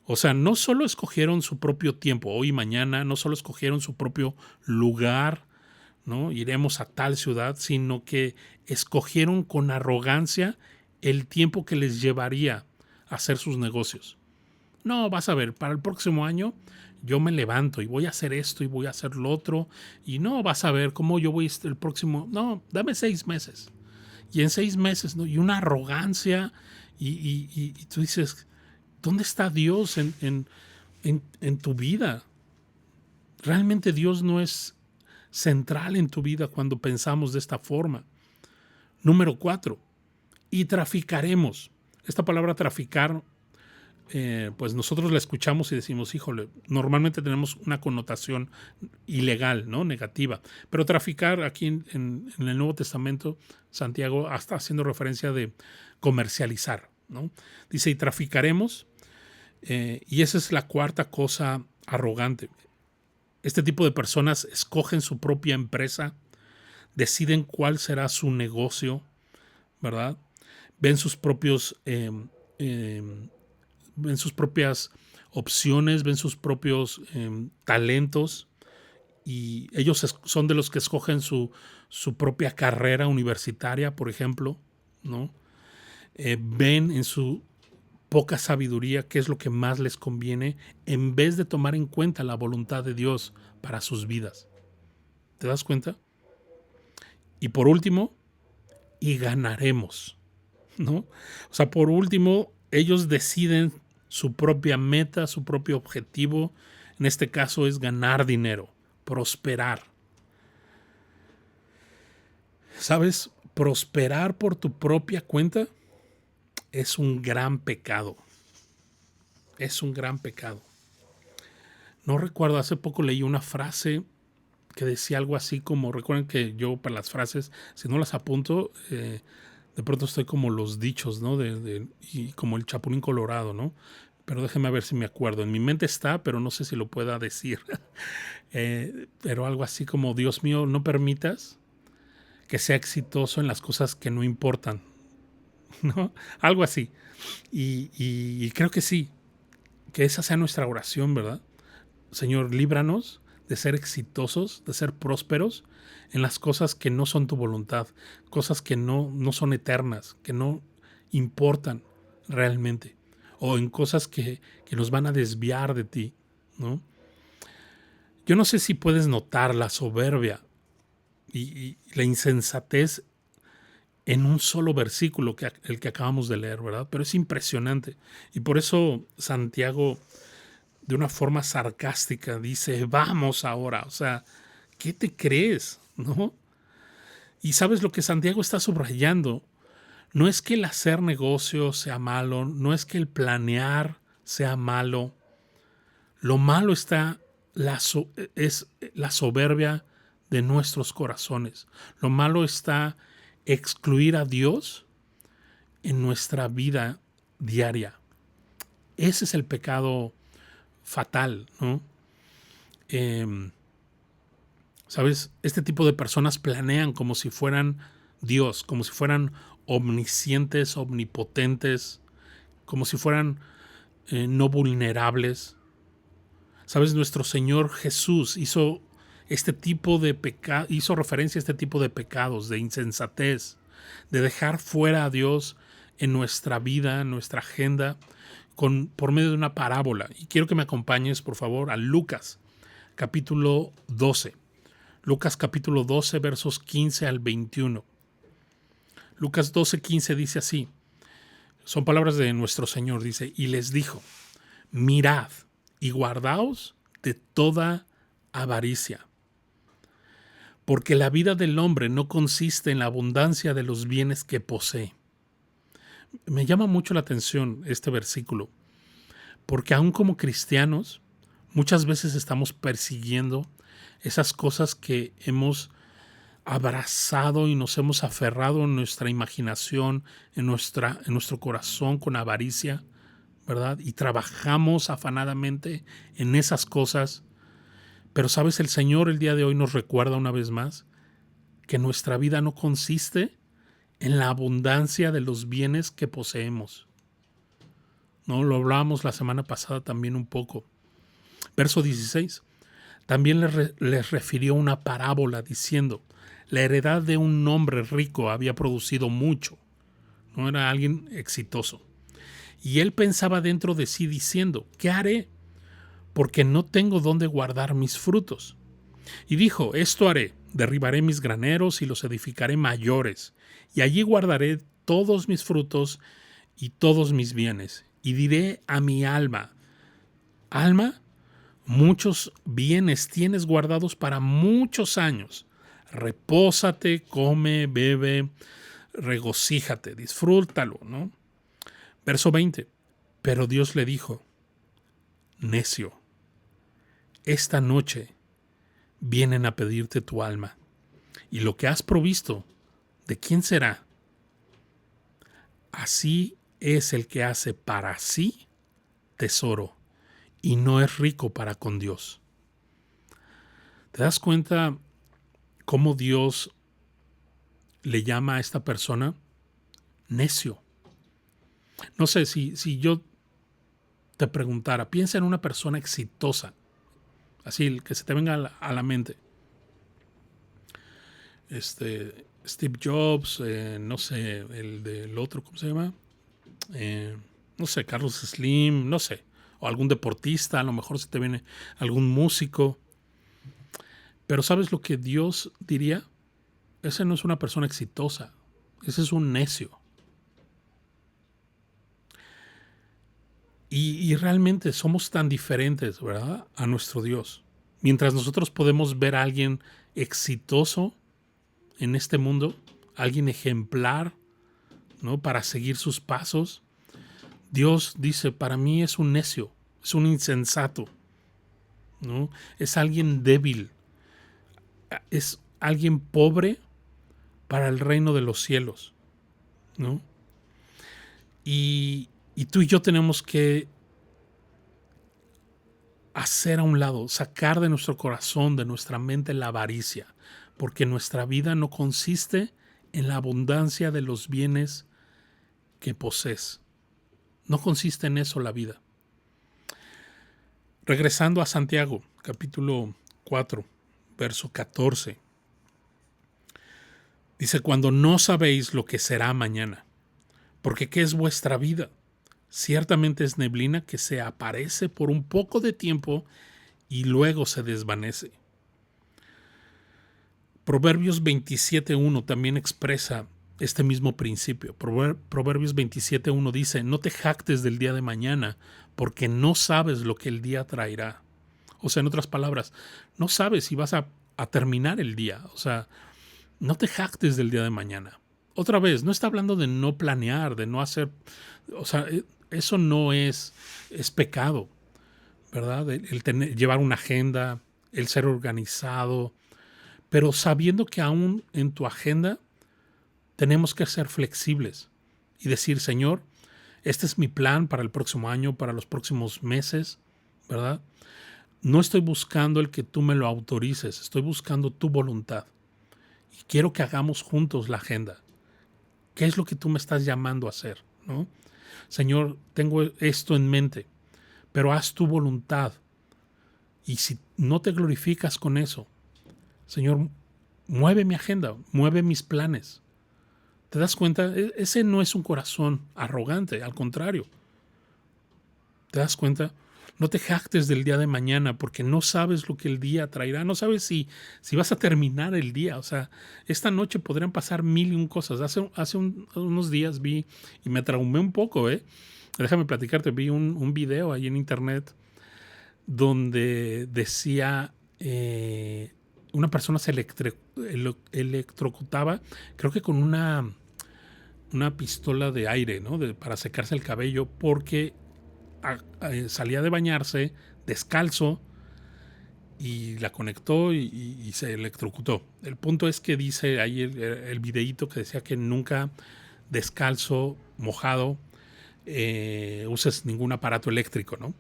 Speaker 1: O sea, no solo escogieron su propio tiempo, hoy y mañana, no solo escogieron su propio lugar, ¿no? Iremos a tal ciudad, sino que escogieron con arrogancia el tiempo que les llevaría a hacer sus negocios. No, vas a ver, para el próximo año yo me levanto y voy a hacer esto y voy a hacer lo otro, y no vas a ver cómo yo voy el próximo, no, dame 6 meses. Y en 6 meses, ¿no? Y una arrogancia, y tú dices, ¿dónde está Dios en tu vida? Realmente Dios no es central en tu vida cuando pensamos de esta forma. Número 4, y traficaremos. Esta palabra traficar, pues nosotros la escuchamos y decimos, híjole, normalmente tenemos una connotación ilegal, ¿no? Negativa. Pero traficar aquí en el Nuevo Testamento, Santiago está haciendo referencia de comercializar, ¿no? Dice, y traficaremos, y esa es la cuarta cosa arrogante. Este tipo de personas escogen su propia empresa, deciden cuál será su negocio, ¿verdad? Ven sus propios ven sus propias opciones, ven sus propios talentos, y ellos son de los que escogen su propia carrera universitaria, por ejemplo, ¿no? Ven en su poca sabiduría qué es lo que más les conviene, en vez de tomar en cuenta la voluntad de Dios para sus vidas. ¿Te das cuenta? Y por último, y ganaremos, ¿no? O sea, por último, ellos deciden su propia meta, su propio objetivo. En este caso es ganar dinero, prosperar. ¿Sabes? Prosperar por tu propia cuenta es un gran pecado. Es un gran pecado. No recuerdo, hace poco leí una frase que decía algo así como, recuerden que yo para las frases, si no las apunto, de pronto estoy como los dichos, ¿no? Y como el Chapulín Colorado, ¿no? Pero déjeme ver si me acuerdo. En mi mente está, pero no sé si lo pueda decir. Pero algo así como, Dios mío, no permitas que sea exitoso en las cosas que no importan, ¿no? Algo así. Y creo que sí, que esa sea nuestra oración, ¿verdad? Señor, líbranos de ser exitosos, de ser prósperos en las cosas que no son tu voluntad, cosas que no son eternas, que no importan realmente, o en cosas que nos van a desviar de ti, ¿no? Yo no sé si puedes notar la soberbia y la insensatez en un solo versículo, el que acabamos de leer, ¿verdad? Pero es impresionante. Y por eso Santiago, de una forma sarcástica, dice, vamos ahora. O sea, ¿qué te crees? ¿No? Y sabes lo que Santiago está subrayando. No es que el hacer negocio sea malo, no es que el planear sea malo. Lo malo está es la soberbia de nuestros corazones. Lo malo está excluir a Dios en nuestra vida diaria. Ese es el pecado fatal, ¿no? ¿Sabes? Este tipo de personas planean como si fueran Dios, como si fueran omniscientes, omnipotentes, como si fueran no vulnerables. ¿Sabes? Nuestro Señor Jesús hizo hizo referencia a este tipo de pecados, de insensatez, de dejar fuera a Dios en nuestra vida, en nuestra agenda, por medio de una parábola. Y quiero que me acompañes, por favor, a Lucas, capítulo 12. Lucas, capítulo 12, versos 15 al 21. Lucas 12, 15 dice así. Son palabras de nuestro Señor. Dice, y les dijo, mirad y guardaos de toda avaricia, porque la vida del hombre no consiste en la abundancia de los bienes que posee. Me llama mucho la atención este versículo, porque aún como cristianos Muchas veces estamos persiguiendo esas cosas que hemos abrazado y nos hemos aferrado en nuestra imaginación, en nuestro corazón con avaricia, ¿verdad? Y trabajamos afanadamente en esas cosas. Pero sabes, el Señor el día de hoy nos recuerda una vez más que nuestra vida no consiste en la abundancia de los bienes que poseemos. ¿No? Lo hablábamos la semana pasada también un poco. Verso 16. También les refirió una parábola diciendo, la heredad de un hombre rico había producido mucho. No era alguien exitoso. Y él pensaba dentro de sí diciendo, ¿qué haré? Porque no tengo dónde guardar mis frutos. Y dijo, esto haré, derribaré mis graneros y los edificaré mayores, y allí guardaré todos mis frutos y todos mis bienes. Y diré a mi alma, alma, muchos bienes tienes guardados para muchos años. Repósate, come, bebe, regocíjate, disfrútalo, ¿no? Verso 20. Pero Dios le dijo, necio, esta noche vienen a pedirte tu alma, y lo que has provisto, ¿de quién será? Así es el que hace para sí tesoro y no es rico para con Dios. ¿Te das cuenta cómo Dios le llama a esta persona necio? No sé, si yo te preguntara, piensa en una persona exitosa, así que se te venga a la mente. Steve Jobs, no sé, el del otro, ¿cómo se llama? No sé, Carlos Slim, no sé, o algún deportista, a lo mejor se te viene algún músico. Pero ¿sabes lo que Dios diría? Ese no es una persona exitosa, ese es un necio. Y realmente somos tan diferentes, ¿verdad? A nuestro Dios. Mientras nosotros podemos ver a alguien exitoso en este mundo, alguien ejemplar, ¿no? Para seguir sus pasos, Dios dice, para mí es un necio, es un insensato, ¿no? Es alguien débil, es alguien pobre para el reino de los cielos, ¿no? Y tú y yo tenemos que hacer a un lado, sacar de nuestro corazón, de nuestra mente la avaricia, porque nuestra vida no consiste en la abundancia de los bienes que posees. No consiste en eso la vida. Regresando a Santiago, capítulo 4, verso 14. Dice, cuando no sabéis lo que será mañana, porque ¿qué es vuestra vida? Ciertamente es neblina que se aparece por un poco de tiempo y luego se desvanece. Proverbios 27.1 también expresa este mismo principio. Proverbios 27.1 dice, no te jactes del día de mañana, porque no sabes lo que el día traerá. O sea, en otras palabras, no sabes si vas a terminar el día. O sea, no te jactes del día de mañana. Otra vez, no está hablando de no planear, de no hacer... O sea, eso no es pecado, ¿verdad? Llevar una agenda, el ser organizado, pero sabiendo que aún en tu agenda tenemos que ser flexibles y decir, Señor, este es mi plan para el próximo año, para los próximos meses, ¿verdad? No estoy buscando el que tú me lo autorices, estoy buscando tu voluntad. Y quiero que hagamos juntos la agenda. ¿Qué es lo que tú me estás llamando a hacer? ¿No? Señor, tengo esto en mente, pero haz tu voluntad. Y si no te glorificas con eso, Señor, mueve mi agenda, mueve mis planes. ¿Te das cuenta? Ese no es un corazón arrogante, al contrario. ¿Te das cuenta? No te jactes del día de mañana porque no sabes lo que el día traerá. No sabes si vas a terminar el día. O sea, esta noche podrían pasar mil y un cosas. Hace unos días vi y me traumé un poco, ¿eh? Déjame platicarte. Vi un video ahí en internet donde decía una persona se electrocutaba, creo que con una pistola de aire, ¿no? Para secarse el cabello porque salía de bañarse descalzo y la conectó y se electrocutó. El punto es que dice ahí el videíto que decía que nunca descalzo, mojado, uses ningún aparato eléctrico, ¿no?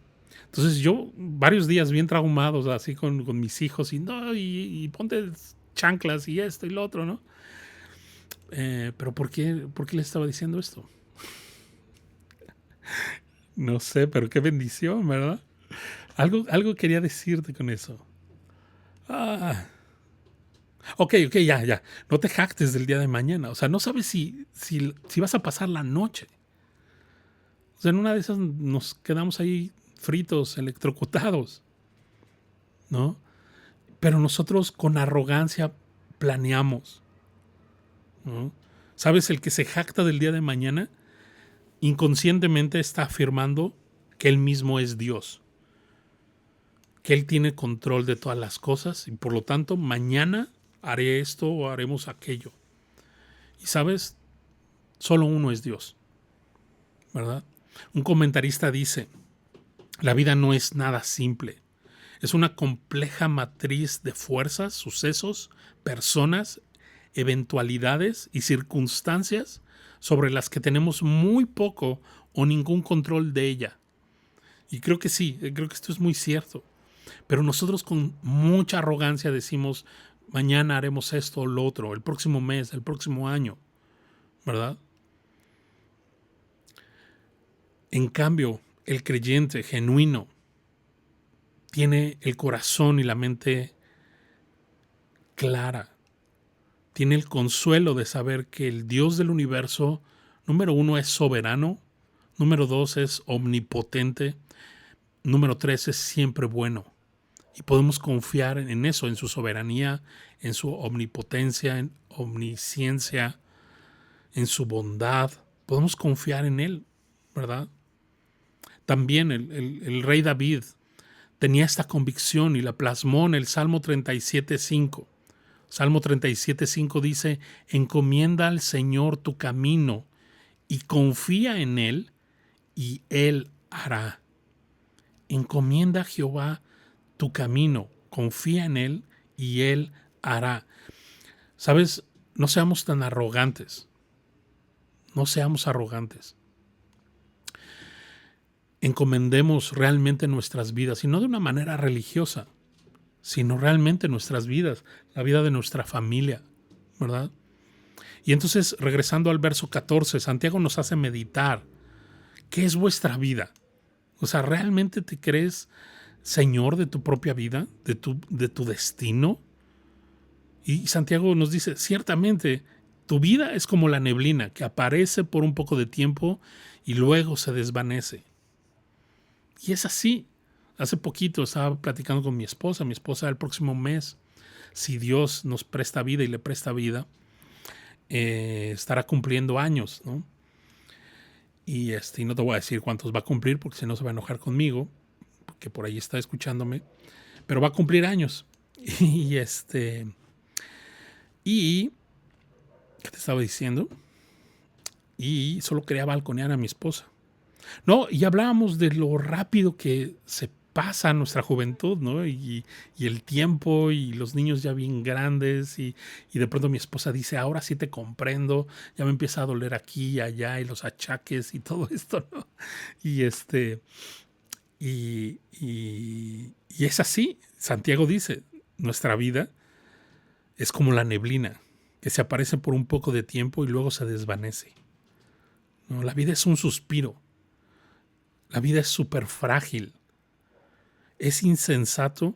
Speaker 1: Entonces yo varios días bien traumados así con mis hijos y ponte chanclas y esto y lo otro, ¿no? Pero ¿por qué le estaba diciendo esto? No sé, pero qué bendición, ¿verdad? Algo quería decirte con eso. Ah, ok, ya. No te jactes del día de mañana. O sea, no sabes si vas a pasar la noche. O sea, en una de esas nos quedamos ahí fritos, electrocutados, ¿no? Pero nosotros con arrogancia planeamos, ¿no? ¿Sabes? El que se jacta del día de mañana inconscientemente está afirmando que él mismo es Dios, que él tiene control de todas las cosas y por lo tanto mañana haré esto o haremos aquello. Y sabes, solo uno es Dios, ¿verdad? Un comentarista dice, la vida no es nada simple, es una compleja matriz de fuerzas, sucesos, personas, eventualidades y circunstancias sobre las que tenemos muy poco o ningún control de ella. Y creo que sí, creo que esto es muy cierto. Pero nosotros con mucha arrogancia decimos, mañana haremos esto o lo otro, el próximo mes, el próximo año, ¿verdad? En cambio, el creyente genuino tiene el corazón y la mente clara. Tiene el consuelo de saber que el Dios del universo, número 1, es soberano, número 2, es omnipotente, número 3, es siempre bueno. Y podemos confiar en eso, en su soberanía, en su omnipotencia, en omnisciencia, en su bondad. Podemos confiar en Él, ¿verdad? También el rey David tenía esta convicción y la plasmó en el Salmo 37.5. Salmo 37.5 dice, encomienda al Señor tu camino y confía en Él y Él hará. Encomienda a Jehová tu camino, confía en Él y Él hará. ¿Sabes? No seamos tan arrogantes. No seamos arrogantes. Encomendemos realmente nuestras vidas, y no de una manera religiosa, sino realmente nuestras vidas, la vida de nuestra familia, ¿verdad? Y entonces, regresando al verso 14, Santiago nos hace meditar. ¿Qué es vuestra vida? O sea, ¿realmente te crees Señor de tu propia vida, de tu destino? Y Santiago nos dice, ciertamente, tu vida es como la neblina que aparece por un poco de tiempo y luego se desvanece. Y es así. Hace poquito estaba platicando con mi esposa el próximo mes, si Dios nos presta vida y le presta vida, estará cumpliendo años, ¿no? Y no te voy a decir cuántos va a cumplir porque si no se va a enojar conmigo, porque por ahí está escuchándome, pero va a cumplir años. Y ¿qué te estaba diciendo? Y solo quería balconear a mi esposa. No, y hablábamos de lo rápido que se pasa nuestra juventud, ¿no? Y el tiempo y los niños ya bien grandes y de pronto mi esposa dice, ahora sí te comprendo, ya me empieza a doler aquí y allá y los achaques y todo esto, ¿no? Y y es así. Santiago dice, nuestra vida es como la neblina que se aparece por un poco de tiempo y luego se desvanece, ¿no? La vida es un suspiro. La vida es súper frágil. Es insensato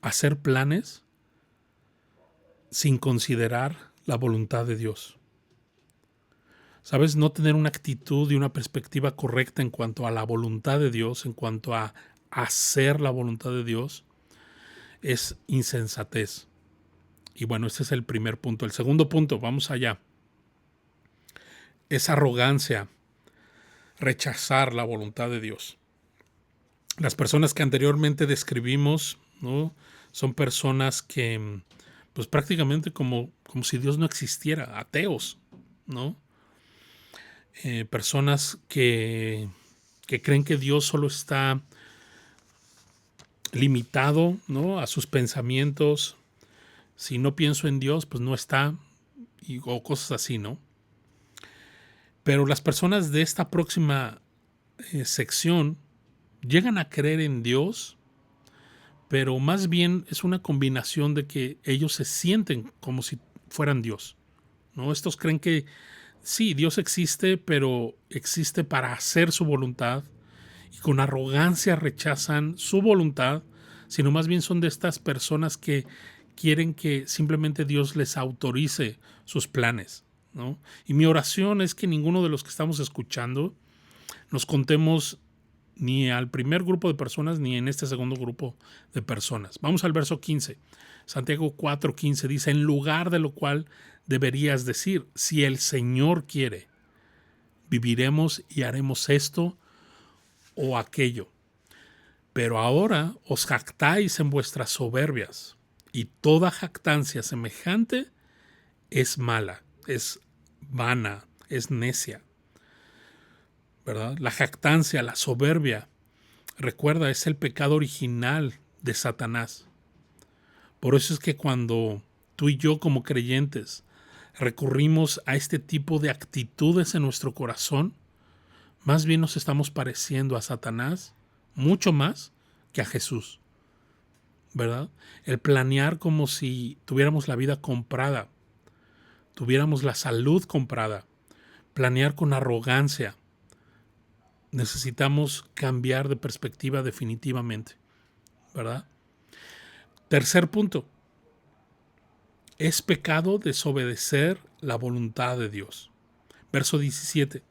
Speaker 1: hacer planes sin considerar la voluntad de Dios. ¿Sabes? No tener una actitud y una perspectiva correcta en cuanto a la voluntad de Dios, en cuanto a hacer la voluntad de Dios, es insensatez. Y bueno, este es el primer punto. El segundo punto, vamos allá. Es arrogancia, rechazar la voluntad de Dios. Las personas que anteriormente describimos, ¿no? Son personas que, pues prácticamente como si Dios no existiera, ateos, ¿no? Personas que creen que Dios solo está limitado, ¿no?, a sus pensamientos. Si no pienso en Dios, pues no está, o cosas así, ¿no? Pero las personas de esta próxima sección llegan a creer en Dios, pero más bien es una combinación de que ellos se sienten como si fueran Dios, ¿no? Estos creen que sí, Dios existe, pero existe para hacer su voluntad, y con arrogancia rechazan su voluntad, sino más bien son de estas personas que quieren que simplemente Dios les autorice sus planes, ¿no? Y mi oración es que ninguno de los que estamos escuchando nos contemos ni al primer grupo de personas ni en este segundo grupo de personas. Vamos al verso 15. Santiago 4:15 dice: en lugar de lo cual deberías decir, si el Señor quiere, viviremos y haremos esto o aquello. Pero ahora os jactáis en vuestras soberbias, y toda jactancia semejante es mala, es vana, es necia, ¿verdad? La jactancia, la soberbia, recuerda, es el pecado original de Satanás. Por eso es que cuando tú y yo como creyentes recurrimos a este tipo de actitudes en nuestro corazón, más bien nos estamos pareciendo a Satanás mucho más que a Jesús, ¿verdad? El planear como si tuviéramos la vida comprada, tuviéramos la salud comprada, planear con arrogancia. Necesitamos cambiar de perspectiva definitivamente, ¿verdad? Tercer punto, es pecado desobedecer la voluntad de Dios. Verso 17,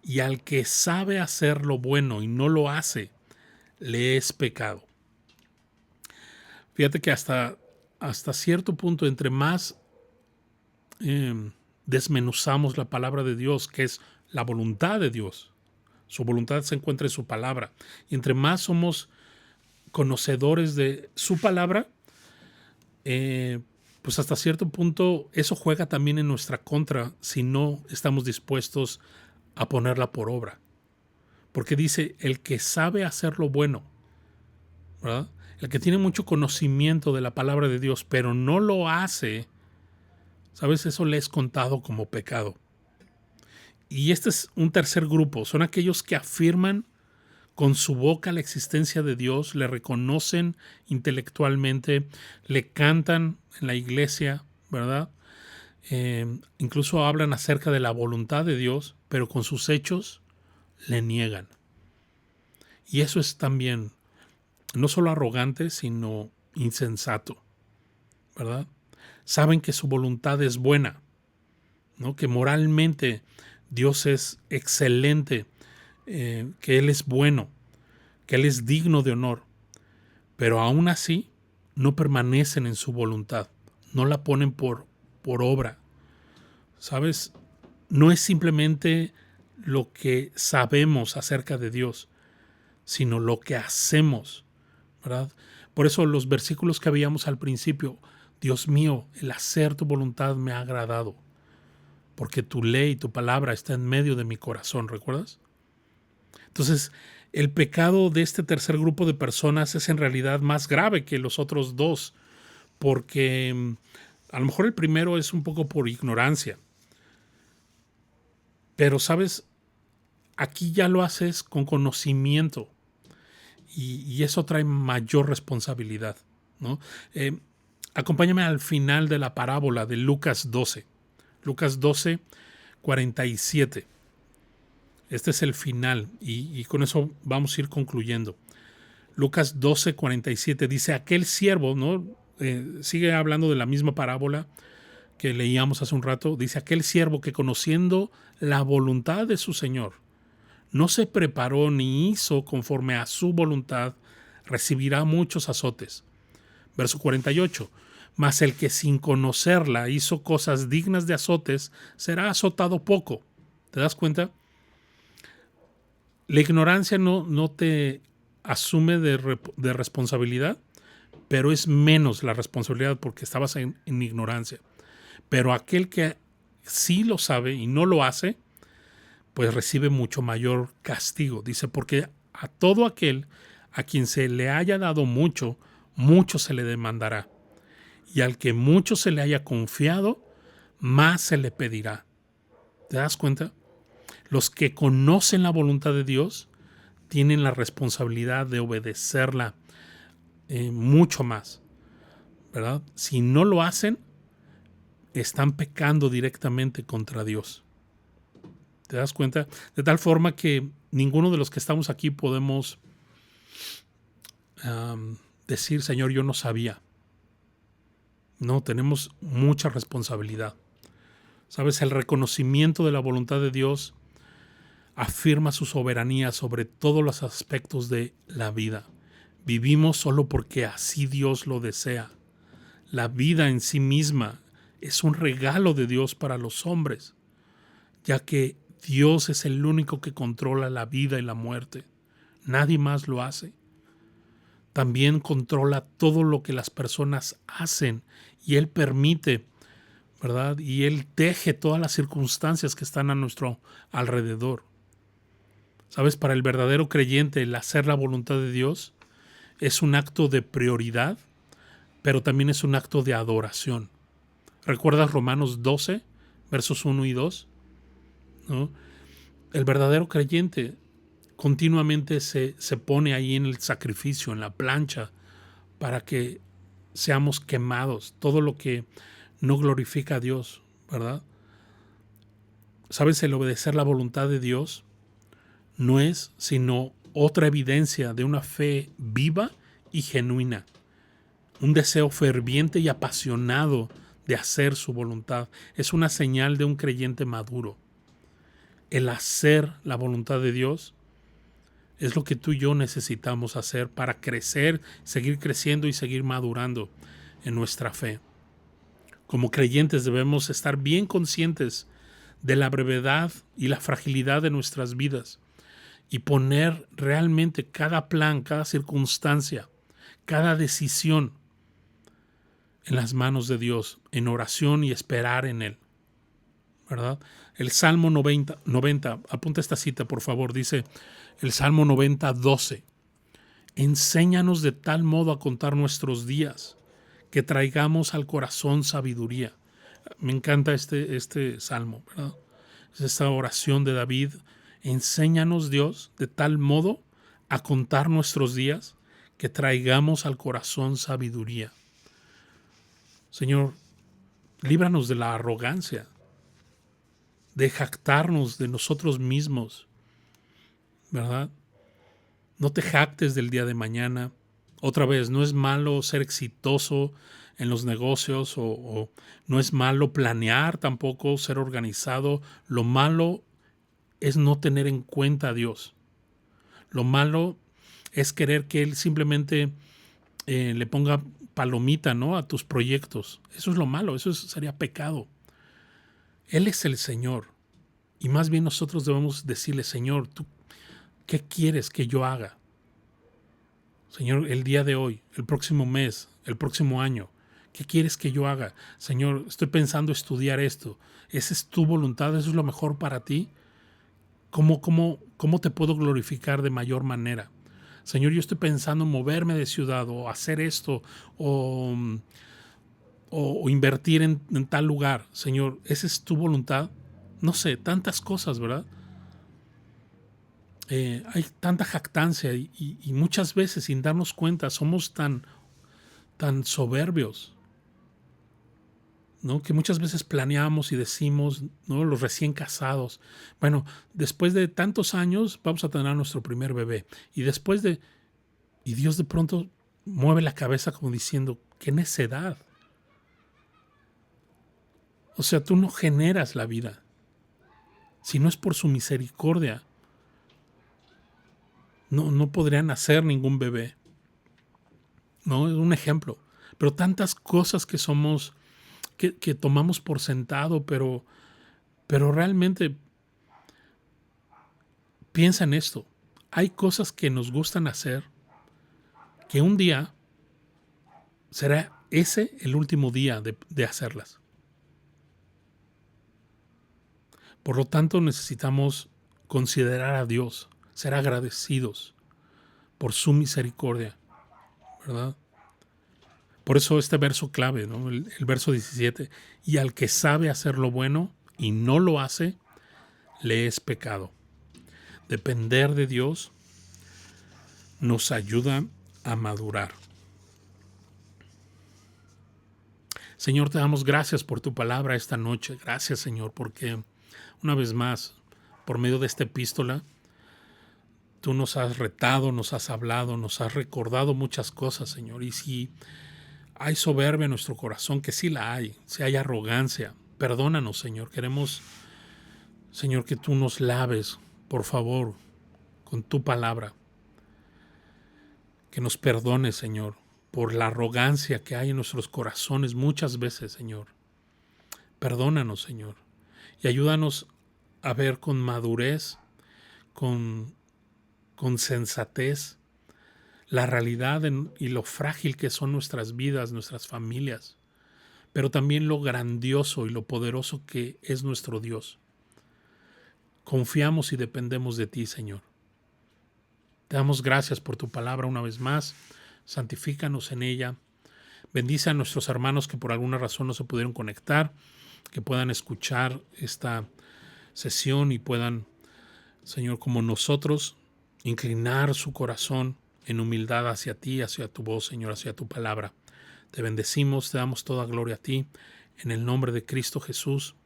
Speaker 1: y al que sabe hacer lo bueno y no lo hace, le es pecado. Fíjate que hasta cierto punto, entre más desmenuzamos la palabra de Dios, que es la voluntad de Dios, su voluntad se encuentra en su palabra, y entre más somos conocedores de su palabra, pues hasta cierto punto eso juega también en nuestra contra si no estamos dispuestos a ponerla por obra. Porque dice, el que sabe hacer lo bueno, ¿verdad? El que tiene mucho conocimiento de la palabra de Dios, pero no lo hace, ¿sabes? Eso le es contado como pecado. Y este es un tercer grupo, son aquellos que afirman con su boca la existencia de Dios, le reconocen intelectualmente, le cantan en la iglesia, ¿verdad? Incluso hablan acerca de la voluntad de Dios, pero con sus hechos le niegan. Y eso es también no solo arrogante, sino insensato, ¿verdad? Saben que su voluntad es buena, ¿no? Que moralmente Dios es excelente, que Él es bueno, que Él es digno de honor, pero aún así no permanecen en su voluntad, no la ponen por obra. ¿Sabes? No es simplemente lo que sabemos acerca de Dios, sino lo que hacemos, ¿verdad? Por eso los versículos que habíamos al principio, Dios mío, el hacer tu voluntad me ha agradado, porque tu ley, tu palabra está en medio de mi corazón, ¿recuerdas? Entonces, el pecado de este tercer grupo de personas es en realidad más grave que los otros dos, porque a lo mejor el primero es un poco por ignorancia, pero sabes, aquí ya lo haces con conocimiento y eso trae mayor responsabilidad, ¿no? Acompáñame al final de la parábola de Lucas 12. Lucas 12, 47. Este es el final y con eso vamos a ir concluyendo. Lucas 12, 47 dice, aquel siervo, ¿no? Sigue hablando de la misma parábola que leíamos hace un rato. Dice, aquel siervo que conociendo la voluntad de su Señor, no se preparó ni hizo conforme a su voluntad, recibirá muchos azotes. Verso 48. Mas el que sin conocerla hizo cosas dignas de azotes, será azotado poco. ¿Te das cuenta? La ignorancia no te asume de responsabilidad, pero es menos la responsabilidad porque estabas en ignorancia. Pero aquel que sí lo sabe y no lo hace, pues recibe mucho mayor castigo. Dice, porque a todo aquel A quien se le haya dado mucho, mucho se le demandará. Y al que mucho se le haya confiado, más se le pedirá. ¿Te das cuenta? Los que conocen la voluntad de Dios tienen la responsabilidad de obedecerla mucho más, ¿verdad? Si no lo hacen, están pecando directamente contra Dios. ¿Te das cuenta? De tal forma que ninguno de los que estamos aquí podemos decir, Señor, yo no sabía. No, tenemos mucha responsabilidad. ¿Sabes? El reconocimiento de la voluntad de Dios afirma su soberanía sobre todos los aspectos de la vida. Vivimos solo porque así Dios lo desea. La vida en sí misma es un regalo de Dios para los hombres, ya que Dios es el único que controla la vida y la muerte. Nadie más lo hace. También controla todo lo que las personas hacen y Él permite, ¿verdad? Y Él teje todas las circunstancias que están a nuestro alrededor. ¿Sabes? Para el verdadero creyente, el hacer la voluntad de Dios es un acto de prioridad, pero también es un acto de adoración. ¿Recuerdas Romanos 12, versos 1 y 2? ¿No? El verdadero creyente continuamente se pone ahí en el sacrificio, en la plancha, para que seamos quemados, todo lo que no glorifica a Dios, ¿verdad? ¿Sabes? El obedecer la voluntad de Dios no es sino otra evidencia de una fe viva y genuina, un deseo ferviente y apasionado de hacer su voluntad. Es una señal de un creyente maduro. El hacer la voluntad de Dios es lo que tú y yo necesitamos hacer para crecer, seguir creciendo y seguir madurando en nuestra fe. Como creyentes debemos estar bien conscientes de la brevedad y la fragilidad de nuestras vidas y poner realmente cada plan, cada circunstancia, cada decisión en las manos de Dios, en oración y esperar en Él, ¿verdad? El Salmo 90, apunta esta cita por favor, dice el Salmo 90, 12. Enséñanos de tal modo a contar nuestros días, que traigamos al corazón sabiduría. Me encanta este salmo, ¿verdad? Es esta oración de David. Enséñanos, Dios, de tal modo a contar nuestros días, que traigamos al corazón sabiduría. Señor, líbranos de la arrogancia, de jactarnos de nosotros mismos, ¿verdad? No te jactes del día de mañana. Otra vez, no es malo ser exitoso en los negocios o no es malo planear tampoco, ser organizado. Lo malo es no tener en cuenta a Dios. Lo malo es querer que Él simplemente le ponga palomita, ¿no?, a tus proyectos. Eso es lo malo, sería pecado. Él es el Señor y más bien nosotros debemos decirle, Señor, ¿tú qué quieres que yo haga? Señor, el día de hoy, el próximo mes, el próximo año, ¿qué quieres que yo haga? Señor, estoy pensando estudiar esto. ¿Esa es tu voluntad? ¿Eso es lo mejor para ti? ¿Cómo te puedo glorificar de mayor manera? Señor, yo estoy pensando en moverme de ciudad o hacer esto o invertir en tal lugar. Señor, ¿esa es tu voluntad? No sé, tantas cosas, ¿verdad? Hay tanta jactancia y muchas veces sin darnos cuenta somos tan soberbios, ¿no? Que muchas veces planeamos y decimos, ¿no?, los recién casados, bueno, después de tantos años vamos a tener a nuestro primer bebé y Dios de pronto mueve la cabeza como diciendo, qué necedad. O sea, tú no generas la vida. Si no es por su misericordia, no podría nacer ningún bebé. No, es un ejemplo. Pero tantas cosas que somos, que tomamos por sentado, pero realmente piensa en esto. Hay cosas que nos gustan hacer que un día será ese el último día de hacerlas. Por lo tanto, necesitamos considerar a Dios, ser agradecidos, por su misericordia, ¿verdad? Por eso este verso clave, ¿no? El verso 17, y al que sabe hacer lo bueno y no lo hace, le es pecado. Depender de Dios nos ayuda a madurar. Señor, te damos gracias por tu palabra esta noche. Gracias, Señor, porque una vez más, por medio de esta epístola, tú nos has retado, nos has hablado, nos has recordado muchas cosas, Señor. Y si hay soberbia en nuestro corazón, que sí la hay, si hay arrogancia, perdónanos, Señor. Queremos, Señor, que tú nos laves, por favor, con tu palabra. Que nos perdones, Señor, por la arrogancia que hay en nuestros corazones muchas veces, Señor. Perdónanos, Señor, y ayúdanos a ver con madurez, con sensatez, la realidad y lo frágil que son nuestras vidas, nuestras familias, pero también lo grandioso y lo poderoso que es nuestro Dios. Confiamos y dependemos de ti, Señor. Te damos gracias por tu palabra una vez más. Santifícanos en ella. Bendice a nuestros hermanos que por alguna razón no se pudieron conectar, que puedan escuchar esta sesión y puedan, Señor, como nosotros, inclinar su corazón en humildad hacia ti, hacia tu voz, Señor, hacia tu palabra. Te bendecimos, te damos toda gloria a ti, en el nombre de Cristo Jesús,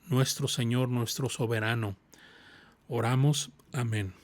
Speaker 1: nuestro Señor, nuestro soberano. Oramos. Amén.